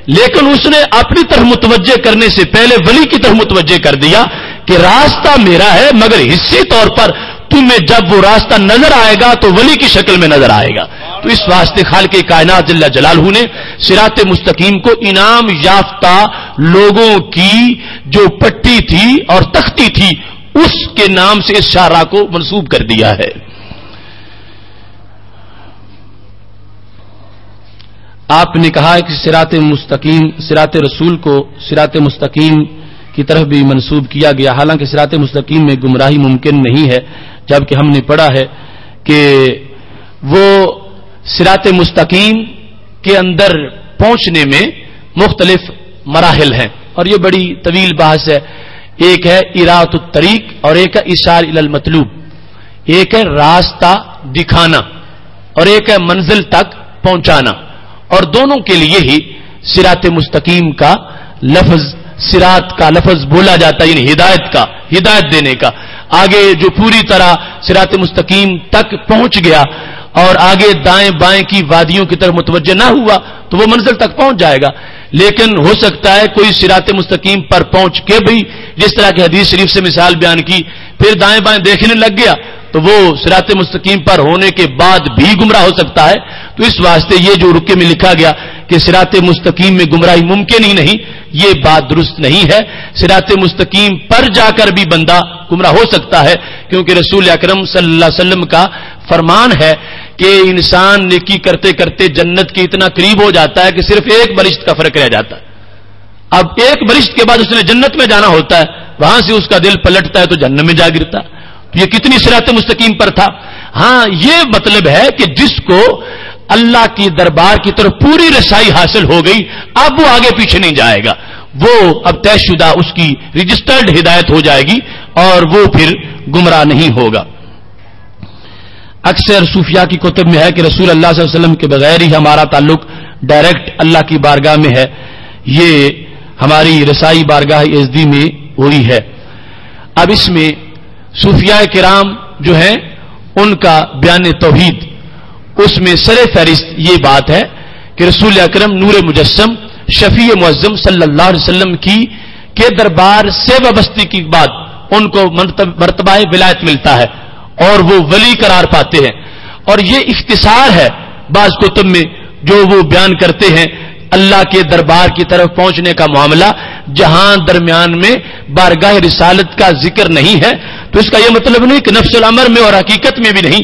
لیکن اس نے اپنی طرف متوجہ کرنے سے پہلے ولی کی طرف متوجہ کر دیا کہ راستہ میرا ہے، مگر حصی طور پر تمہیں جب وہ راستہ نظر آئے گا تو ولی کی شکل میں نظر آئے گا۔ تو اس واسطے خالق کائنات جل جلالہ نے صراط مستقیم کو انعام یافتہ لوگوں کی جو پٹی تھی اور تختی تھی اس کے نام سے اس شاہراہ کو منسوب کر دیا ہے۔ آپ نے کہا کہ صراط مستقیم، صراط رسول کو صراط مستقیم کی طرف بھی منسوب کیا گیا، حالانکہ صراط مستقیم میں گمراہی ممکن نہیں ہے، جبکہ ہم نے پڑھا ہے کہ وہ صراط مستقیم کے اندر پہنچنے میں مختلف مراحل ہیں، اور یہ بڑی طویل بحث ہے۔ ایک ہے اراۃ الطریق اور ایک ہے اشار الی المطلوب، ایک ہے راستہ دکھانا اور ایک ہے منزل تک پہنچانا، اور دونوں کے لیے ہی صراط مستقیم کا لفظ، صراط کا لفظ بولا جاتا ہے، یعنی ہدایت کا، ہدایت دینے کا۔ آگے جو پوری طرح صراط مستقیم تک پہنچ گیا اور آگے دائیں بائیں کی وادیوں کی طرف متوجہ نہ ہوا تو وہ منزل تک پہنچ جائے گا، لیکن ہو سکتا ہے کوئی صراط مستقیم پر پہنچ کے بھی، جس طرح کی حدیث شریف سے مثال بیان کی، پھر دائیں بائیں دیکھنے لگ گیا تو وہ صراط مستقیم پر ہونے کے بعد بھی گمراہ ہو سکتا ہے۔ تو اس واسطے یہ جو رکے میں لکھا گیا کہ صراط مستقیم میں گمراہی ممکن ہی نہیں، یہ بات درست نہیں ہے۔ صراط مستقیم پر جا کر بھی بندہ گمراہ ہو سکتا ہے، کیونکہ رسول اکرم صلی اللہ علیہ وسلم کا فرمان ہے کہ انسان نیکی کرتے کرتے جنت کے اتنا قریب ہو جاتا ہے کہ صرف ایک برشت کا فرق رہ جاتا ہے۔ اب ایک برشت کے بعد اس نے جنت میں جانا ہوتا ہے، وہاں سے اس کا دل پلٹتا ہے تو جہنم میں جا گرتا۔ تو یہ کتنی صراط مستقیم پر تھا۔ ہاں، یہ مطلب ہے کہ جس کو اللہ کی دربار کی طرف پوری رسائی حاصل ہو گئی، اب وہ آگے پیچھے نہیں جائے گا، وہ اب طے شدہ اس کی رجسٹرڈ ہدایت ہو جائے گی اور وہ پھر گمراہ نہیں ہوگا۔ اکثر صوفیاء کی کتب میں ہے کہ رسول اللہ صلی اللہ علیہ وسلم کے بغیر ہی ہمارا تعلق ڈائریکٹ اللہ کی بارگاہ میں ہے، یہ ہماری رسائی بارگاہ ازدی میں ہوئی ہے۔ اب اس میں صوفیاء کرام جو ہیں ان کا بیان توحید، اس میں سر فہرست یہ بات ہے کہ رسول اکرم نور مجسم شفیع معظم صلی اللہ علیہ وسلم کے دربار سے وابستگی کے بعد ان کو مرتبہ ولایت ملتا ہے اور وہ ولی قرار پاتے ہیں، اور یہ اختصار ہے بعض کتب میں جو وہ بیان کرتے ہیں اللہ کے دربار کی طرف پہنچنے کا معاملہ جہاں درمیان میں بارگاہ رسالت کا ذکر نہیں ہے، تو اس کا یہ مطلب نہیں کہ نفس الامر میں اور حقیقت میں بھی نہیں،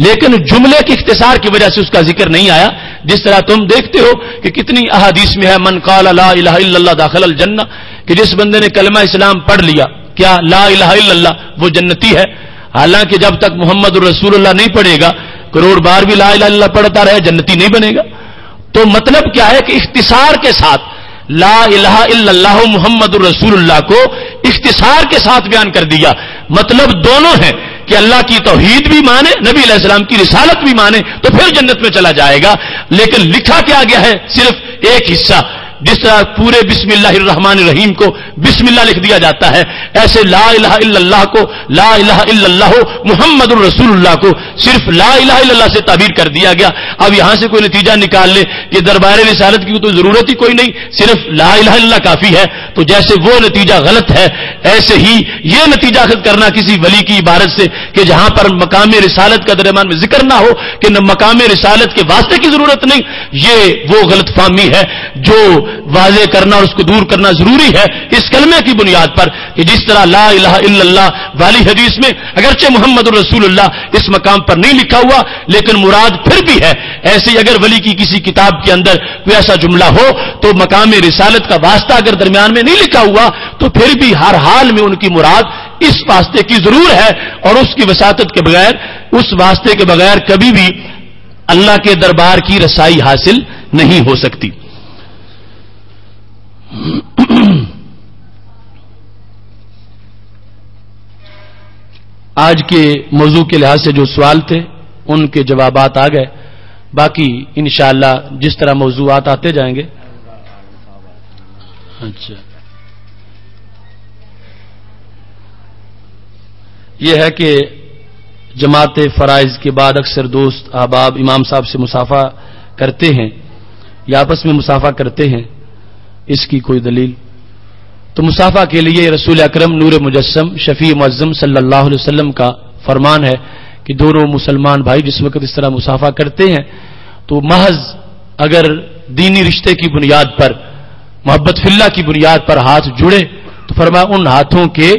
لیکن جملے کے اختصار کی وجہ سے اس کا ذکر نہیں آیا۔ جس طرح تم دیکھتے ہو کہ کتنی احادیث میں ہے من قال لا الہ الا اللہ داخل الجنہ، کہ جس بندے نے کلمہ اسلام پڑھ لیا کیا لا الہ الا اللہ وہ جنتی ہے، حالانکہ جب تک محمد الرسول اللہ نہیں پڑھے گا کروڑ بار بھی لا الہ الا اللہ پڑھتا رہے جنتی نہیں بنے گا۔ تو مطلب کیا ہے کہ اختصار کے ساتھ لا الہ الا اللہ محمد الرسول اللہ کو اختصار کے ساتھ بیان کر دیا، مطلب دونوں ہیں کہ اللہ کی توحید بھی مانے، نبی علیہ السلام کی رسالت بھی مانے تو پھر جنت میں چلا جائے گا، لیکن لکھا کیا گیا ہے صرف ایک حصہ، جس طرح پورے بسم اللہ الرحمن الرحیم کو بسم اللہ لکھ دیا جاتا ہے، ایسے لا الہ الا اللہ کو لا الہ الا اللہ محمد الرسول اللہ کو صرف لا الہ الا اللہ سے تعبیر کر دیا گیا۔ اب یہاں سے کوئی نتیجہ نکال لے کہ دربار رسالت کی تو ضرورت ہی کوئی نہیں، صرف لا الہ الا اللہ کافی ہے، تو جیسے وہ نتیجہ غلط ہے ایسے ہی یہ نتیجہ اخذ کرنا کسی ولی کی عبارت سے کہ جہاں پر مقام رسالت کا درمیان میں ذکر نہ ہو کہ مقام رسالت کے واسطے کی ضرورت نہیں، یہ وہ غلط فہمی ہے جو واضح کرنا اور اس کو دور کرنا ضروری ہے اس کلمے کی بنیاد پر کہ جس طرح لا الہ الا اللہ والی حدیث میں اگرچہ محمد الرسول اللہ اس مقام پر نہیں لکھا ہوا لیکن مراد پھر بھی ہے، ایسے ہی اگر ولی کی کسی کتاب کے اندر کوئی ایسا جملہ ہو تو مقام رسالت کا واسطہ اگر درمیان میں نہیں لکھا ہوا تو پھر بھی ہر حال میں ان کی مراد اس واسطے کی ضرور ہے، اور اس کی وساطت کے بغیر اس واسطے کے بغیر کبھی بھی اللہ کے دربار کی رسائی حاصل نہیں ہو سکتی۔ آج کے موضوع کے لحاظ سے جو سوال تھے ان کے جوابات آ گئے، باقی انشاءاللہ جس طرح موضوعات آتے جائیں گے۔ اچھا، یہ ہے کہ جماعت فرائض کے بعد اکثر دوست احباب امام صاحب سے مصافحہ کرتے ہیں یا آپس میں مصافحہ کرتے ہیں، اس کی کوئی دلیل؟ تو مصافحہ کے لیے رسول اکرم نور مجسم شفیع معظم صلی اللہ علیہ وسلم کا فرمان ہے کہ دونوں مسلمان بھائی جس وقت اس طرح مصافحہ کرتے ہیں تو محض اگر دینی رشتے کی بنیاد پر محبت فی اللہ کی بنیاد پر ہاتھ جڑے تو فرمایا ان ہاتھوں کے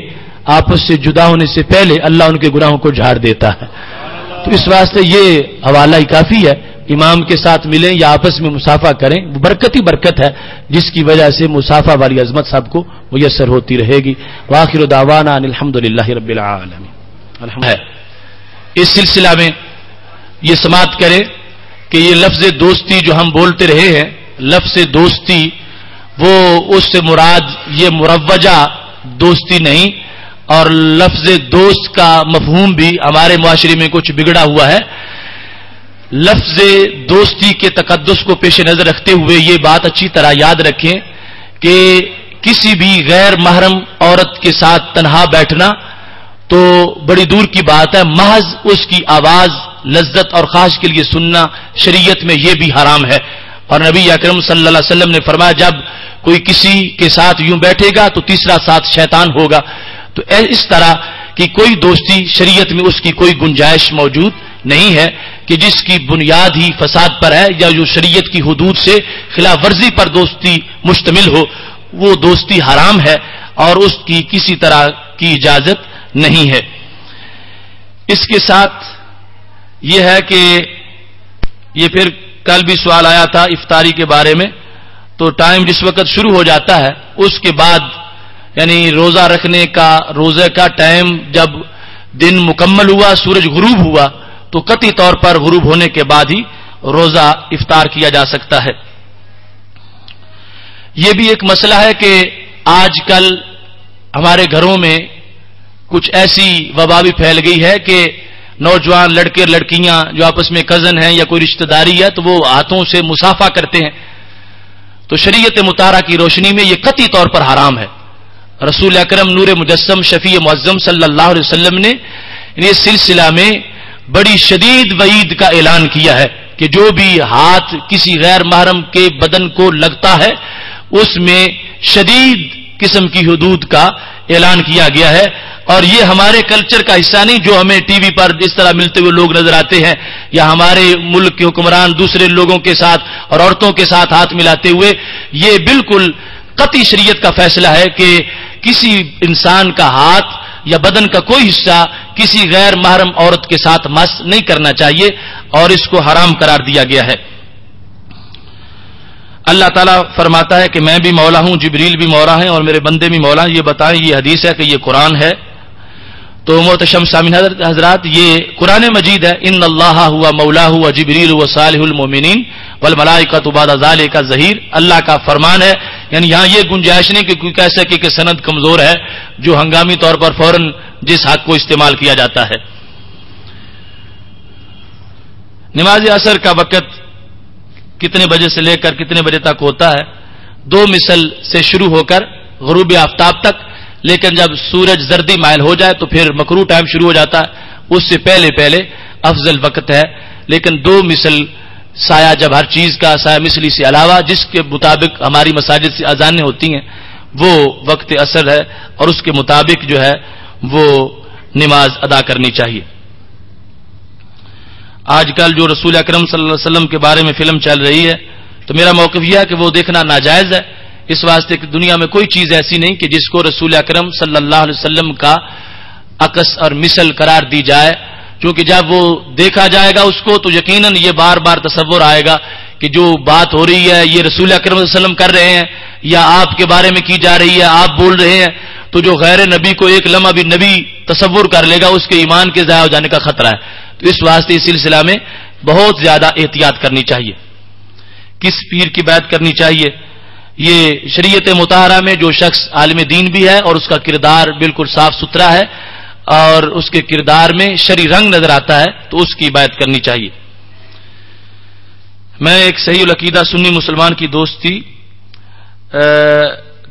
آپس سے جدا ہونے سے پہلے اللہ ان کے گناہوں کو جھاڑ دیتا ہے۔ تو اس واسطے یہ حوالہ ہی کافی ہے، امام کے ساتھ ملیں یا آپس میں مصافحہ کریں، وہ برکت ہی برکت ہے جس کی وجہ سے مصافحہ والی عظمت صاحب کو میسر ہوتی رہے گی۔ وآخر دعوانا ان الحمدللہ رب العالمین۔ اس سلسلہ میں یہ سماعت کریں کہ یہ لفظ دوستی جو ہم بولتے رہے ہیں، لفظ دوستی وہ اس سے مراد یہ مروجہ دوستی نہیں، اور لفظ دوست کا مفہوم بھی ہمارے معاشرے میں کچھ بگڑا ہوا ہے۔ لفظ دوستی کے تقدس کو پیش نظر رکھتے ہوئے یہ بات اچھی طرح یاد رکھیں کہ کسی بھی غیر محرم عورت کے ساتھ تنہا بیٹھنا تو بڑی دور کی بات ہے، محض اس کی آواز لذت اور خواہش کے لیے سننا شریعت میں یہ بھی حرام ہے، اور نبی اکرم صلی اللہ علیہ وسلم نے فرمایا جب کوئی کسی کے ساتھ یوں بیٹھے گا تو تیسرا ساتھ شیطان ہوگا۔ تو اس طرح کی کوئی دوستی شریعت میں اس کی کوئی گنجائش موجود نہیں ہے کہ جس کی بنیاد ہی فساد پر ہے یا جو شریعت کی حدود سے خلاف ورزی پر دوستی مشتمل ہو، وہ دوستی حرام ہے اور اس کی کسی طرح کی اجازت نہیں ہے۔ اس کے ساتھ یہ ہے کہ یہ پھر کل بھی سوال آیا تھا افطاری کے بارے میں، تو ٹائم جس وقت شروع ہو جاتا ہے اس کے بعد یعنی روزہ رکھنے کا، روزے کا ٹائم جب دن مکمل ہوا، سورج غروب ہوا، تو قطعی طور پر غروب ہونے کے بعد ہی روزہ افطار کیا جا سکتا ہے۔ یہ بھی ایک مسئلہ ہے کہ آج کل ہمارے گھروں میں کچھ ایسی وبا بھی پھیل گئی ہے کہ نوجوان لڑکے لڑکیاں جو آپس میں کزن ہیں یا کوئی رشتہ داری ہے تو وہ ہاتھوں سے مصافحہ کرتے ہیں، تو شریعت مطہرہ کی روشنی میں یہ قطعی طور پر حرام ہے۔ رسول اکرم نور مجسم شفیع معظم صلی اللہ علیہ وسلم نے اس سلسلہ میں بڑی شدید وعید کا اعلان کیا ہے کہ جو بھی ہاتھ کسی غیر محرم کے بدن کو لگتا ہے اس میں شدید قسم کی حدود کا اعلان کیا گیا ہے۔ اور یہ ہمارے کلچر کا حصہ نہیں جو ہمیں ٹی وی پر اس طرح ملتے ہوئے لوگ نظر آتے ہیں، یا ہمارے ملک کے حکمران دوسرے لوگوں کے ساتھ اور عورتوں کے ساتھ ہاتھ ملاتے ہوئے۔ یہ بالکل قطعی شریعت کا فیصلہ ہے کہ کسی انسان کا ہاتھ یا بدن کا کوئی حصہ کسی غیر محرم عورت کے ساتھ مس نہیں کرنا چاہیے اور اس کو حرام قرار دیا گیا ہے۔ اللہ تعالیٰ فرماتا ہے کہ میں بھی مولا ہوں، جبریل بھی مولا ہیں اور میرے بندے بھی مولا ہیں۔ یہ بتائیں یہ حدیث ہے کہ یہ قرآن ہے؟ تو محتشم سامعین حضرات، یہ قرآن مجید ہے۔ ان اللہ ہوا مولا ہوا جبریل و صالح المومنین والملائکۃ بعد ذلک ظہیر، اللہ کا فرمان ہے۔ یعنی یہاں یہ گنجائش نہیں کہ کوئی کہہ سکے کہ سند کمزور ہے جو ہنگامی طور پر فوراً جس حق کو استعمال کیا جاتا ہے۔ نماز عصر کا وقت کتنے بجے سے لے کر کتنے بجے تک ہوتا ہے؟ 2 مثل سے شروع ہو کر غروب آفتاب تک، لیکن جب سورج زردی مائل ہو جائے تو پھر مکروہ ٹائم شروع ہو جاتا ہے، اس سے پہلے افضل وقت ہے۔ لیکن 2 مثل سایہ، جب ہر چیز کا سایہ مثلی سے علاوہ جس کے مطابق ہماری مساجد سے اذانیں ہوتی ہیں وہ وقت عصر ہے، اور اس کے مطابق جو ہے وہ نماز ادا کرنی چاہیے۔ آج کل جو رسول اکرم صلی اللہ علیہ وسلم کے بارے میں فلم چل رہی ہے تو میرا موقف یہ ہے کہ وہ دیکھنا ناجائز ہے، اس واسطے کہ دنیا میں کوئی چیز ایسی نہیں کہ جس کو رسول اکرم صلی اللہ علیہ وسلم کا عکس اور مثل قرار دی جائے، کیونکہ جب وہ دیکھا جائے گا اس کو تو یقیناً یہ بار بار تصور آئے گا کہ جو بات ہو رہی ہے یہ رسول اکرم صلی اللہ علیہ وسلم کر رہے ہیں یا آپ کے بارے میں کی جا رہی ہے، آپ بول رہے ہیں، تو جو غیر نبی کو ایک لمحہ بھی نبی تصور کر لے گا اس کے ایمان کے ضائع ہو جانے کا خطرہ ہے۔ تو اس واسطے اس سلسلہ میں بہت زیادہ احتیاط کرنی چاہیے۔ کس پیر کی بیعت کرنی چاہیے؟ یہ شریعت مطہرہ میں جو شخص عالم دین بھی ہے اور اس کا کردار بالکل صاف ستھرا ہے اور اس کے کردار میں شرعی رنگ نظر آتا ہے تو اس کی بیعت کرنی چاہیے۔ میں ایک صحیح العقیدہ سنی مسلمان کی دوستی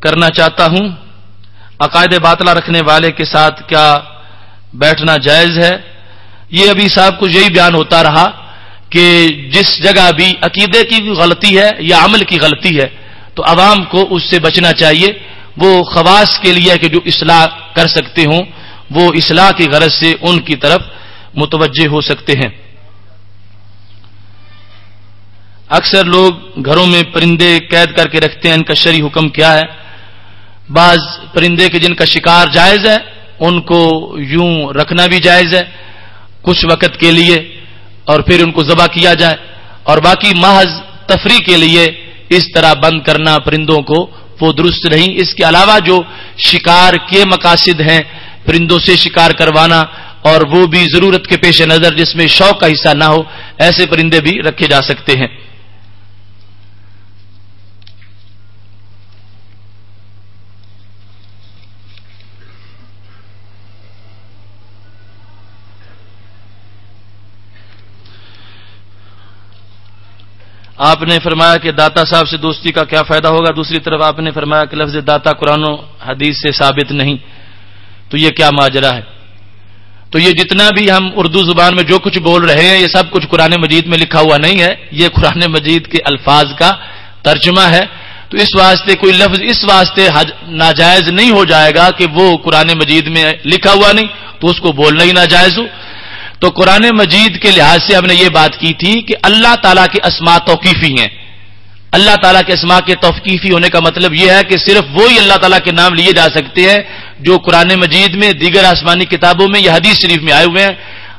کرنا چاہتا ہوں، عقائد باطلہ رکھنے والے کے ساتھ کیا بیٹھنا جائز ہے؟ یہ ابھی صاحب کو یہی بیان ہوتا رہا کہ جس جگہ بھی عقیدے کی غلطی ہے یا عمل کی غلطی ہے تو عوام کو اس سے بچنا چاہیے۔ وہ خواص کے لیے کہ جو اصلاح کر سکتے ہوں وہ اصلاح کی غرض سے ان کی طرف متوجہ ہو سکتے ہیں۔ اکثر لوگ گھروں میں پرندے قید کر کے رکھتے ہیں، ان کا شرعی حکم کیا ہے؟ بعض پرندے کے جن کا شکار جائز ہے ان کو یوں رکھنا بھی جائز ہے کچھ وقت کے لیے اور پھر ان کو ذبح کیا جائے، اور باقی محض تفریح کے لیے اس طرح بند کرنا پرندوں کو وہ درست نہیں۔ اس کے علاوہ جو شکار کے مقاصد ہیں، پرندوں سے شکار کروانا اور وہ بھی ضرورت کے پیش نظر جس میں شوق کا حصہ نہ ہو، ایسے پرندے بھی رکھے جا سکتے ہیں۔ آپ نے فرمایا کہ داتا صاحب سے دوستی کا کیا فائدہ ہوگا، دوسری طرف آپ نے فرمایا کہ لفظ داتا قرآن و حدیث سے ثابت نہیں، تو یہ کیا ماجرا ہے؟ تو یہ جتنا بھی ہم اردو زبان میں جو کچھ بول رہے ہیں یہ سب کچھ قرآن مجید میں لکھا ہوا نہیں ہے، یہ قرآن مجید کے الفاظ کا ترجمہ ہے۔ تو اس واسطے کوئی لفظ اس واسطے ناجائز نہیں ہو جائے گا کہ وہ قرآن مجید میں لکھا ہوا نہیں تو اس کو بولنا ہی ناجائز ہو۔ تو قرآن مجید کے لحاظ سے ہم نے یہ بات کی تھی کہ اللہ تعالیٰ کے اسماء توقیفی ہیں. اللہ تعالیٰ کے اسماء کے توقیفی ہونے کا مطلب یہ ہے کہ صرف وہی اللہ تعالیٰ کے نام لیے جا سکتے ہیں جو قرآن مجید میں، دیگر آسمانی کتابوں میں یا حدیث شریف میں آئے ہوئے ہیں.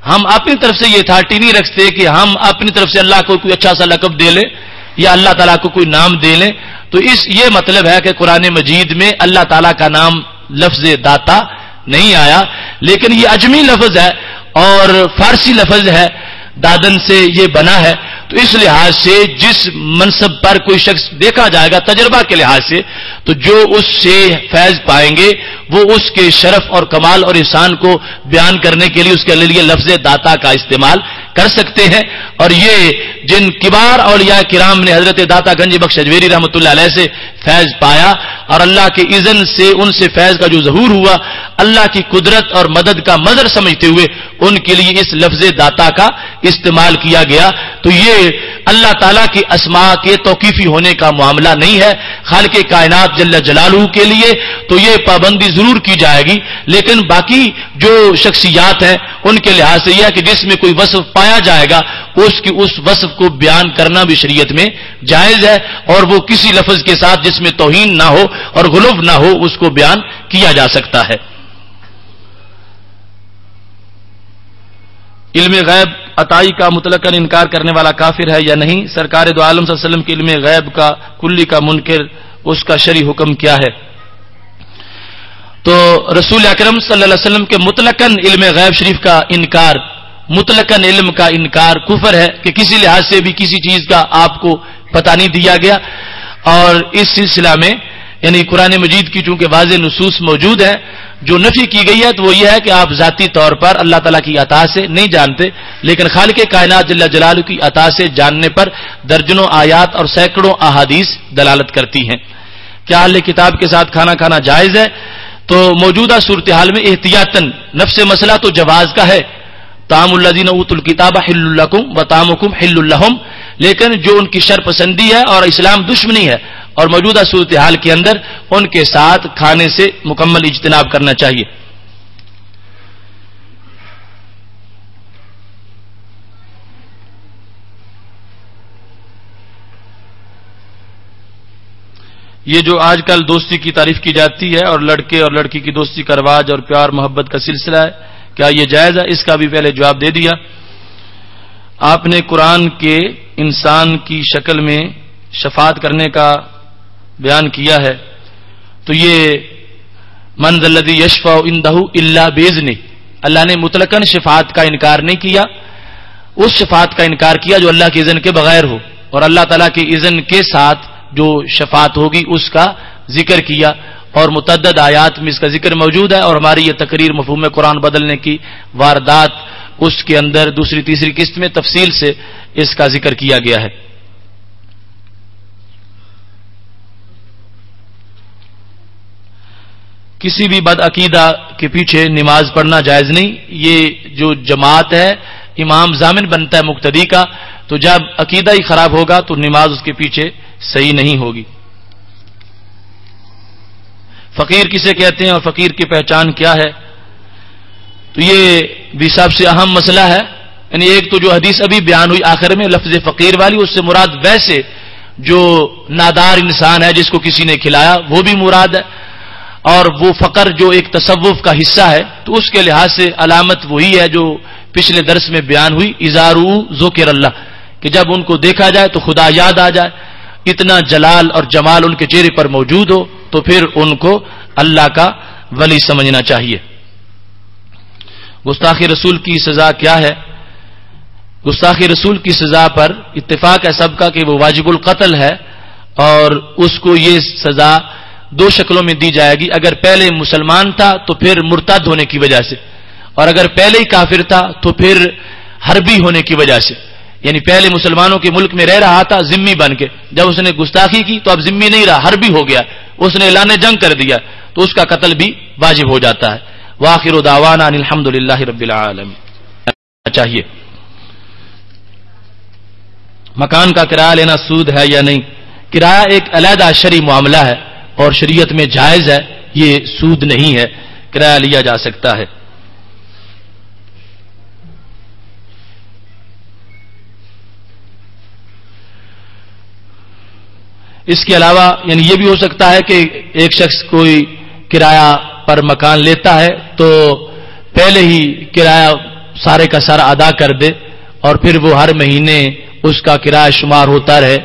ہم اپنی طرف سے یہ اتھارٹی نہیں رکھتے کہ ہم اپنی طرف سے اللہ کو کوئی اچھا سا لقب دے لیں یا اللہ تعالیٰ کو کوئی نام دے لیں. تو یہ مطلب ہے کہ قرآن مجید میں اللہ تعالیٰ کا نام لفظ داتا نہیں آیا، لیکن یہ عجمی لفظ ہے اور فارسی لفظ ہے، دادن سے یہ بنا ہے. تو اس لحاظ سے جس منصب پر کوئی شخص دیکھا جائے گا تجربہ کے لحاظ سے، تو جو اس سے فیض پائیں گے وہ اس کے شرف اور کمال اور احسان کو بیان کرنے کے لیے اس کے لیے لفظ داتا کا استعمال کر سکتے ہیں. اور یہ جن کبار اولیاء کرام نے حضرت داتا گنج بخش اجمیری رحمۃ اللہ علیہ سے فیض پایا اور اللہ کے اذن سے ان سے فیض کا جو ظہور ہوا، اللہ کی قدرت اور مدد کا مظہر سمجھتے ہوئے ان کے لیے اس لفظ داتا کا استعمال کیا گیا. تو یہ اللہ تعالیٰ کے اسماء کے توقیفی ہونے کا معاملہ نہیں ہے. خالق کائنات جل جلالہ کے لیے تو یہ پابندی ضرور کی جائے گی، لیکن باقی جو شخصیات ہیں ان کے لحاظ سے یہ ہے کہ جس میں کوئی وصف پایا جائے گا اس وصف کو بیان کرنا بھی شریعت میں جائز ہے، اور وہ کسی لفظ کے ساتھ جس میں توہین نہ ہو اور غلو نہ ہو اس کو بیان کیا جا سکتا ہے. علم غیب عطائی کا مطلقاً انکار کرنے والا کافر ہے یا نہیں؟ سرکار دو عالم صلی اللہ علیہ وسلم کے علم غیب کا کلی کا منکر، اس کا شرعی حکم کیا ہے؟ تو رسول اکرم صلی اللہ علیہ وسلم کے مطلقاً علم غیب شریف کا انکار، مطلقاً علم کا انکار کفر ہے کہ کسی لحاظ سے بھی کسی چیز کا آپ کو پتہ نہیں دیا گیا. اور اس سلسلہ میں یعنی قرآن مجید کی چونکہ واضح نصوص موجود ہے، جو نفی کی گئی ہے تو وہ یہ ہے کہ آپ ذاتی طور پر اللہ تعالیٰ کی عطا سے نہیں جانتے، لیکن خالق کائنات جل جلالہ کی عطا سے جاننے پر درجنوں آیات اور سینکڑوں احادیث دلالت کرتی ہیں. کیا اہل کتاب کے ساتھ کھانا کھانا جائز ہے؟ تو موجودہ صورتحال میں احتیاطاً نفس مسئلہ تو جواز کا ہے، طعام الذین اوتوا الکتاب حل لکم وطعامکم حل لہم، لیکن جو ان کی شر پسندی ہے اور اسلام دشمنی ہے اور موجودہ صورتحال کے اندر ان کے ساتھ کھانے سے مکمل اجتناب کرنا چاہیے. یہ جو آج کل دوستی کی تعریف کی جاتی ہے اور لڑکے اور لڑکی کی دوستی کا رواج اور پیار محبت کا سلسلہ ہے، کیا یہ جائز ہے؟ اس کا بھی پہلے جواب دے دیا. آپ نے قرآن کے انسان کی شکل میں شفاعت کرنے کا بیان کیا ہے، تو یہ من ذا الذی یشفع عندہ الا باذنہ، اللہ نے مطلقاً شفاعت کا انکار نہیں کیا، اس شفاعت کا انکار کیا جو اللہ کے اذن کے بغیر ہو، اور اللہ تعالیٰ کے اذن کے ساتھ جو شفاعت ہوگی اس کا ذکر کیا، اور متعدد آیات میں اس کا ذکر موجود ہے. اور ہماری یہ تقریر مفہوم قرآن بدلنے کی واردات اس کے اندر دوسری تیسری قسط میں تفصیل سے اس کا ذکر کیا گیا ہے. کسی بھی بد عقیدہ کے پیچھے نماز پڑھنا جائز نہیں. یہ جو جماعت ہے امام ضامن بنتا ہے مقتدی کا، تو جب عقیدہ ہی خراب ہوگا تو نماز اس کے پیچھے صحیح نہیں ہوگی. فقیر کسے کہتے ہیں اور فقیر کی پہچان کیا ہے؟ تو یہ بھی سب سے اہم مسئلہ ہے. یعنی ایک تو جو حدیث ابھی بیان ہوئی آخر میں لفظ فقیر والی، اس سے مراد ویسے جو نادار انسان ہے جس کو کسی نے کھلایا وہ بھی مراد ہے، اور وہ فقر جو ایک تصوف کا حصہ ہے تو اس کے لحاظ سے علامت وہی ہے جو پچھلے درس میں بیان ہوئی، اذارو ذکر اللہ، کہ جب ان کو دیکھا جائے تو خدا یاد آ جائے، اتنا جلال اور جمال ان کے چہرے پر موجود ہو تو پھر ان کو اللہ کا ولی سمجھنا چاہیے. گستاخی رسول کی سزا کیا ہے؟ گستاخی رسول کی سزا پر اتفاق ہے سب کا کہ وہ واجب القتل ہے، اور اس کو یہ سزا دو شکلوں میں دی جائے گی. اگر پہلے مسلمان تھا تو پھر مرتد ہونے کی وجہ سے، اور اگر پہلے ہی کافر تھا تو پھر حربی ہونے کی وجہ سے. یعنی پہلے مسلمانوں کے ملک میں رہ رہا تھا ذمہ بن کے، جب اس نے گستاخی کی تو اب ذمہ نہیں رہا، حربی ہو گیا، اس نے اعلان جنگ کر دیا تو اس کا قتل بھی واجب ہو جاتا ہے. وآخر دعوانا ان الحمدللہ رب العالمین. چاہیے مکان کا کرایہ لینا سود ہے یا نہیں؟ کرایہ ایک علیحدہ شرعی معاملہ ہے اور شریعت میں جائز ہے، یہ سود نہیں ہے، کرایہ لیا جا سکتا ہے. اس کے علاوہ یعنی یہ بھی ہو سکتا ہے کہ ایک شخص کوئی کرایہ پر مکان لیتا ہے تو پہلے ہی کرایہ سارے کا سارا ادا کر دے اور پھر وہ ہر مہینے اس کا کرایہ شمار ہوتا رہے.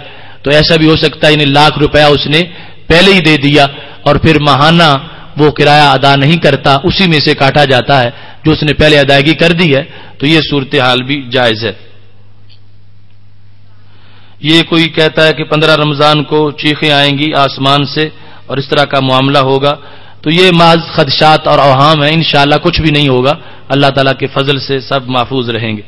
تو ایسا بھی ہو سکتا ہے یعنی ₹1,00,000 اس نے پہلے ہی دے دیا اور پھر ماہانہ وہ کرایہ ادا نہیں کرتا, اسی میں سے کاٹا جاتا ہے جو اس نے پہلے ادائیگی کر دی ہے. تو یہ صورتحال بھی جائز ہے. یہ کوئی کہتا ہے کہ 15 رمضان کو چیخیں آئیں گی آسمان سے اور اس طرح کا معاملہ ہوگا, تو یہ محض خدشات اور اوہام ہیں. انشاءاللہ کچھ بھی نہیں ہوگا, اللہ تعالیٰ کے فضل سے سب محفوظ رہیں گے.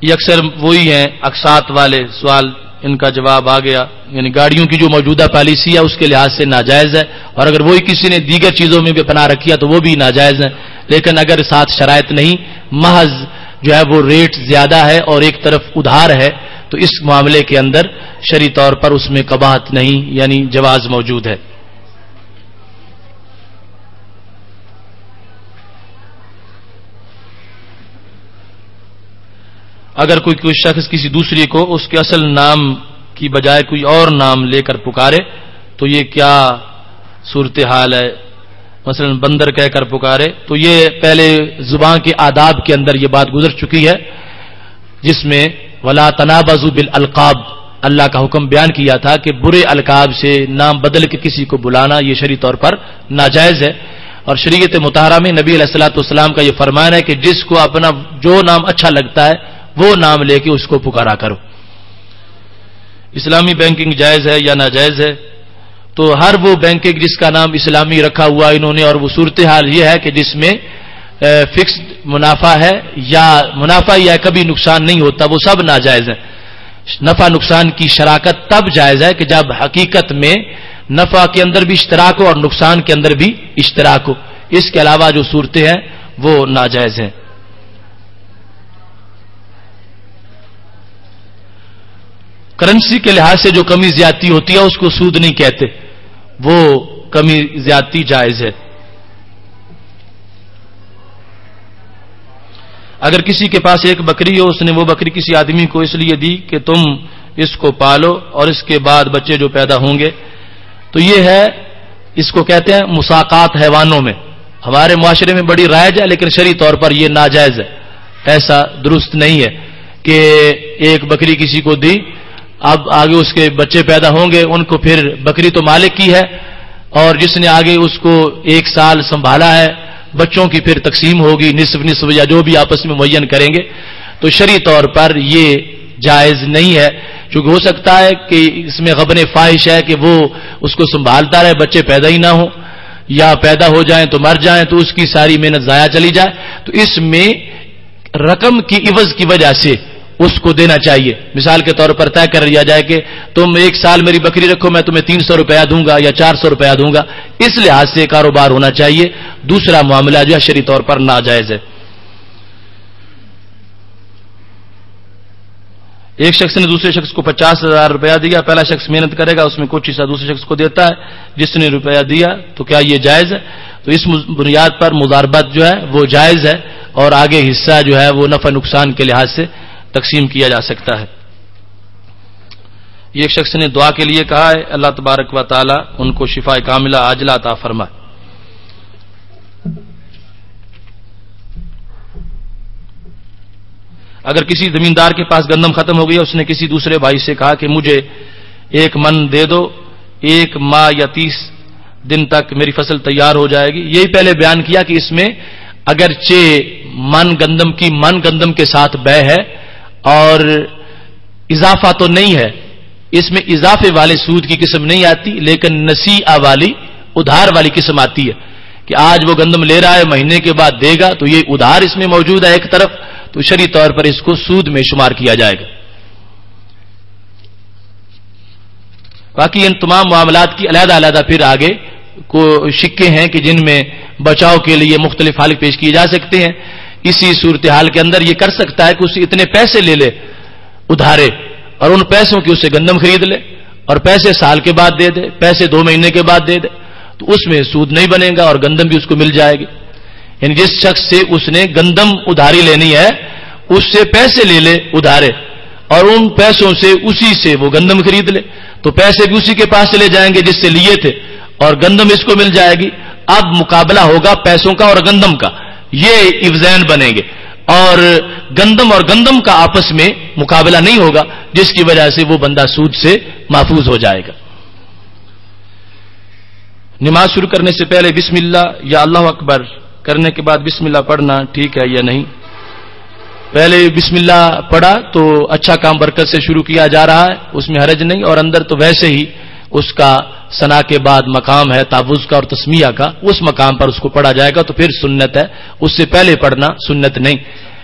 یہ اکثر وہی ہیں اقساط والے سوال, ان کا جواب آ گیا. یعنی گاڑیوں کی جو موجودہ پالیسی ہے اس کے لحاظ سے ناجائز ہے, اور اگر وہی کسی نے دیگر چیزوں میں بھی پناہ رکھی ہے تو وہ بھی ناجائز ہے. لیکن اگر ساتھ شرائط نہیں, محض جو ہے وہ ریٹ زیادہ ہے اور ایک طرف ادھار ہے, تو اس معاملے کے اندر شرعی طور پر اس میں قباحت نہیں, یعنی جواز موجود ہے. اگر کوئی شخص کسی دوسری کو اس کے اصل نام کی بجائے کوئی اور نام لے کر پکارے تو یہ کیا صورتحال ہے؟ مثلا بندر کہہ کر پکارے, تو یہ پہلے زبان کے آداب کے اندر یہ بات گزر چکی ہے جس میں ولا تنابزوا بالالقاب اللہ کا حکم بیان کیا تھا کہ برے القاب سے نام بدل کے کسی کو بلانا یہ شرعی طور پر ناجائز ہے. اور شریعت مطہرہ میں نبی علیہ الصلوۃ والسلام کا یہ فرمان ہے کہ جس کو اپنا جو نام اچھا لگتا ہے وہ نام لے کے اس کو پکارا کرو. اسلامی بینکنگ جائز ہے یا ناجائز ہے؟ تو ہر وہ بینکنگ جس کا نام اسلامی رکھا ہوا انہوں نے, اور وہ صورتحال یہ ہے کہ جس میں فکسڈ منافع ہے یا منافع یا کبھی نقصان نہیں ہوتا, وہ سب ناجائز ہیں. نفع نقصان کی شراکت تب جائز ہے کہ جب حقیقت میں نفع کے اندر بھی اشتراک ہو اور نقصان کے اندر بھی اشتراک ہو. اس کے علاوہ جو صورتیں ہیں وہ ناجائز ہیں. کرنسی کے لحاظ سے جو کمی زیادتی ہوتی ہے اس کو سود نہیں کہتے, وہ کمی زیادتی جائز ہے. اگر کسی کے پاس ایک بکری ہو, اس نے وہ بکری کسی آدمی کو اس لیے دی کہ تم اس کو پالو اور اس کے بعد بچے جو پیدا ہوں گے, تو یہ ہے, اس کو کہتے ہیں مساقات حیوانوں میں. ہمارے معاشرے میں بڑی رائج ہے لیکن شرعی طور پر یہ ناجائز ہے. ایسا درست نہیں ہے کہ ایک بکری کسی کو دی, اب آگے اس کے بچے پیدا ہوں گے, ان کو پھر بکری تو مالک کی ہے اور جس نے آگے اس کو 1 سال سنبھالا ہے, بچوں کی پھر تقسیم ہوگی نصف نصف یا جو بھی آپس میں معین کریں گے. تو شرعی طور پر یہ جائز نہیں ہے, چونکہ ہو سکتا ہے کہ اس میں غبن فاحش ہے کہ وہ اس کو سنبھالتا رہے, بچے پیدا ہی نہ ہوں یا پیدا ہو جائیں تو مر جائیں تو اس کی ساری محنت ضائع چلی جائے. تو اس میں رقم کی عوض کی وجہ سے اس کو دینا چاہیے. مثال کے طور پر طے کر لیا جائے کہ تم 1 سال میری بکری رکھو, میں تمہیں 300 روپیہ دوں گا یا 400 روپیہ دوں گا. اس لحاظ سے کاروبار ہونا چاہیے. دوسرا معاملہ جو ہے شرعی طور پر ناجائز ہے. ایک شخص نے دوسرے شخص کو 50,000 روپیہ دیا, پہلا شخص محنت کرے گا, اس میں کچھ حصہ دوسرے شخص کو دیتا ہے جس نے روپیہ دیا, تو کیا یہ جائز ہے؟ تو اس بنیاد پر مضاربت جو ہے وہ جائز ہے اور آگے حصہ جو ہے وہ نفع نقصان کے لحاظ سے تقسیم کیا جا سکتا ہے. یہ ایک شخص نے دعا کے لیے کہا ہے, اللہ تبارک و تعالی ان کو شفا کاملہ عاجلہ عطا فرمائے. اگر کسی زمیندار کے پاس گندم ختم ہو گئی, اس نے کسی دوسرے بھائی سے کہا کہ مجھے 1 من دے دو, 1 ماہ یا 30 دن تک میری فصل تیار ہو جائے گی. یہی پہلے بیان کیا کہ اس میں اگرچہ من گندم کے ساتھ بے ہے اور اضافہ تو نہیں ہے, اس میں اضافے والے سود کی قسم نہیں آتی, لیکن نسیئہ والی ادھار والی قسم آتی ہے کہ آج وہ گندم لے رہا ہے, مہینے کے بعد دے گا, تو یہ ادھار اس میں موجود ہے ایک طرف, تو شرعی طور پر اس کو سود میں شمار کیا جائے گا. باقی ان تمام معاملات کی علیحدہ علیحدہ پھر آگے کو شکے ہیں کہ جن میں بچاؤ کے لیے مختلف حل پیش کیے جا سکتے ہیں. اسی صورتحال کے اندر یہ کر سکتا ہے کہ اسے اتنے پیسے لے لے ادھارے اور ان پیسوں کی اسے گندم خرید لے اور پیسے سال کے بعد دے دے, پیسے 2 مہینے کے بعد دے دے, تو اس میں سود نہیں بنے گا اور گندم بھی اس کو مل جائے گی. یعنی جس شخص سے اس نے گندم ادھاری لینی ہے اس سے پیسے لے لے ادھارے اور ان پیسوں سے اسی سے وہ گندم خرید لے، تو پیسے بھی اسی کے پاس چلے جائیں گے جس سے لیے تھے اور گندم اس کو مل جائے گی. اب مقابلہ ہوگا پیسوں کا اور گندم کا، یہ افزین بنیں گے اور گندم اور گندم کا آپس میں مقابلہ نہیں ہوگا، جس کی وجہ سے وہ بندہ سود سے محفوظ ہو جائے گا. نماز شروع کرنے سے پہلے بسم اللہ یا اللہ اکبر کرنے کے بعد بسم اللہ پڑھنا ٹھیک ہے یا نہیں؟ پہلے بسم اللہ پڑھا تو اچھا کام برکت سے شروع کیا جا رہا ہے، اس میں حرج نہیں، اور اندر تو ویسے ہی اس کا ثنا کے بعد مقام ہے تعوذ کا اور تسمیہ کا، اس مقام پر اس کو پڑھا جائے گا تو پھر سنت ہے، اس سے پہلے پڑھنا سنت نہیں.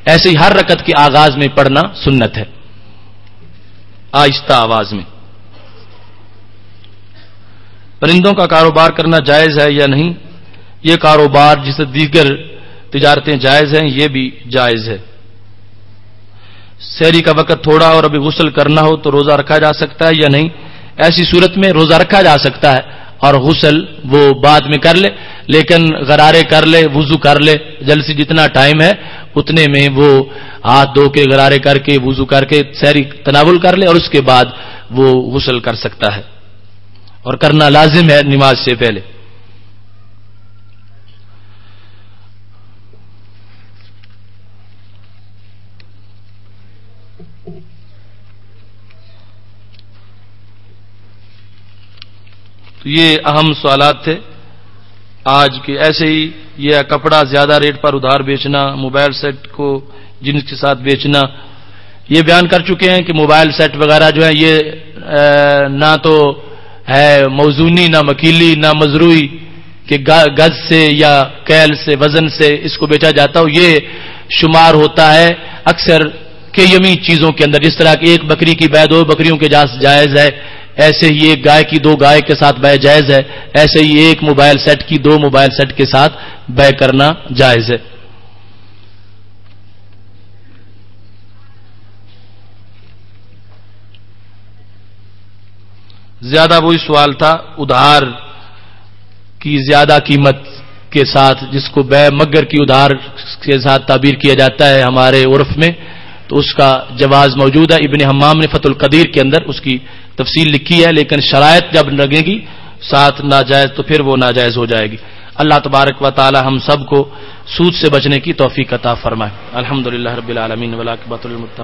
ایسے ہی ہر رکعت کے آغاز میں پڑھنا سنت ہے آہستہ آواز میں. پرندوں کا کاروبار کرنا جائز ہے یا نہیں؟ یہ کاروبار جسے دیگر تجارتیں جائز ہیں یہ بھی جائز ہے. سحری کا وقت تھوڑا اور ابھی غسل کرنا ہو تو روزہ رکھا جا سکتا ہے یا نہیں؟ ایسی صورت میں روزہ رکھا جا سکتا ہے اور غسل وہ بعد میں کر لے، لیکن غرارے کر لے، وضو کر لے، جلد سے جتنا ٹائم ہے اتنے میں وہ ہاتھ دھو کے غرارے کر کے وضو کر کے سحری تناول کر لے اور اس کے بعد وہ غسل کر سکتا ہے اور کرنا لازم ہے نماز سے پہلے. تو یہ اہم سوالات تھے آج کے. ایسے ہی یہ کپڑا زیادہ ریٹ پر ادھار بیچنا، موبائل سیٹ کو جنس کے ساتھ بیچنا، یہ بیان کر چکے ہیں کہ موبائل سیٹ وغیرہ جو ہے یہ نہ تو ہے موزونی، نہ مکیلی، نہ مزروعی کہ گز سے یا کیل سے وزن سے اس کو بیچا جاتا ہو، یہ شمار ہوتا ہے اکثر قیمی چیزوں کے اندر. جس طرح کہ ایک بکری کی بے 2 بکریوں کے جائز ہے، ایسے ہی ایک گائے کی 2 گائے کے ساتھ بے جائز ہے، ایسے ہی ایک موبائل سیٹ کی 2 موبائل سیٹ کے ساتھ بے کرنا جائز ہے. زیادہ وہی سوال تھا ادھار کی زیادہ قیمت کے ساتھ جس کو بے مگر کی ادھار کے ساتھ تعبیر کیا جاتا ہے ہمارے عرف میں، تو اس کا جواز موجود ہے. ابن حمام نے فتح القدیر کے اندر اس کی تفصیل لکھی ہے، لیکن شرائط جب لگے گی ساتھ ناجائز تو پھر وہ ناجائز ہو جائے گی. اللہ تبارک و تعالی ہم سب کو سود سے بچنے کی توفیق عطا فرمائے. الحمدللہ رب العالمین والعاقبۃ للمتقین.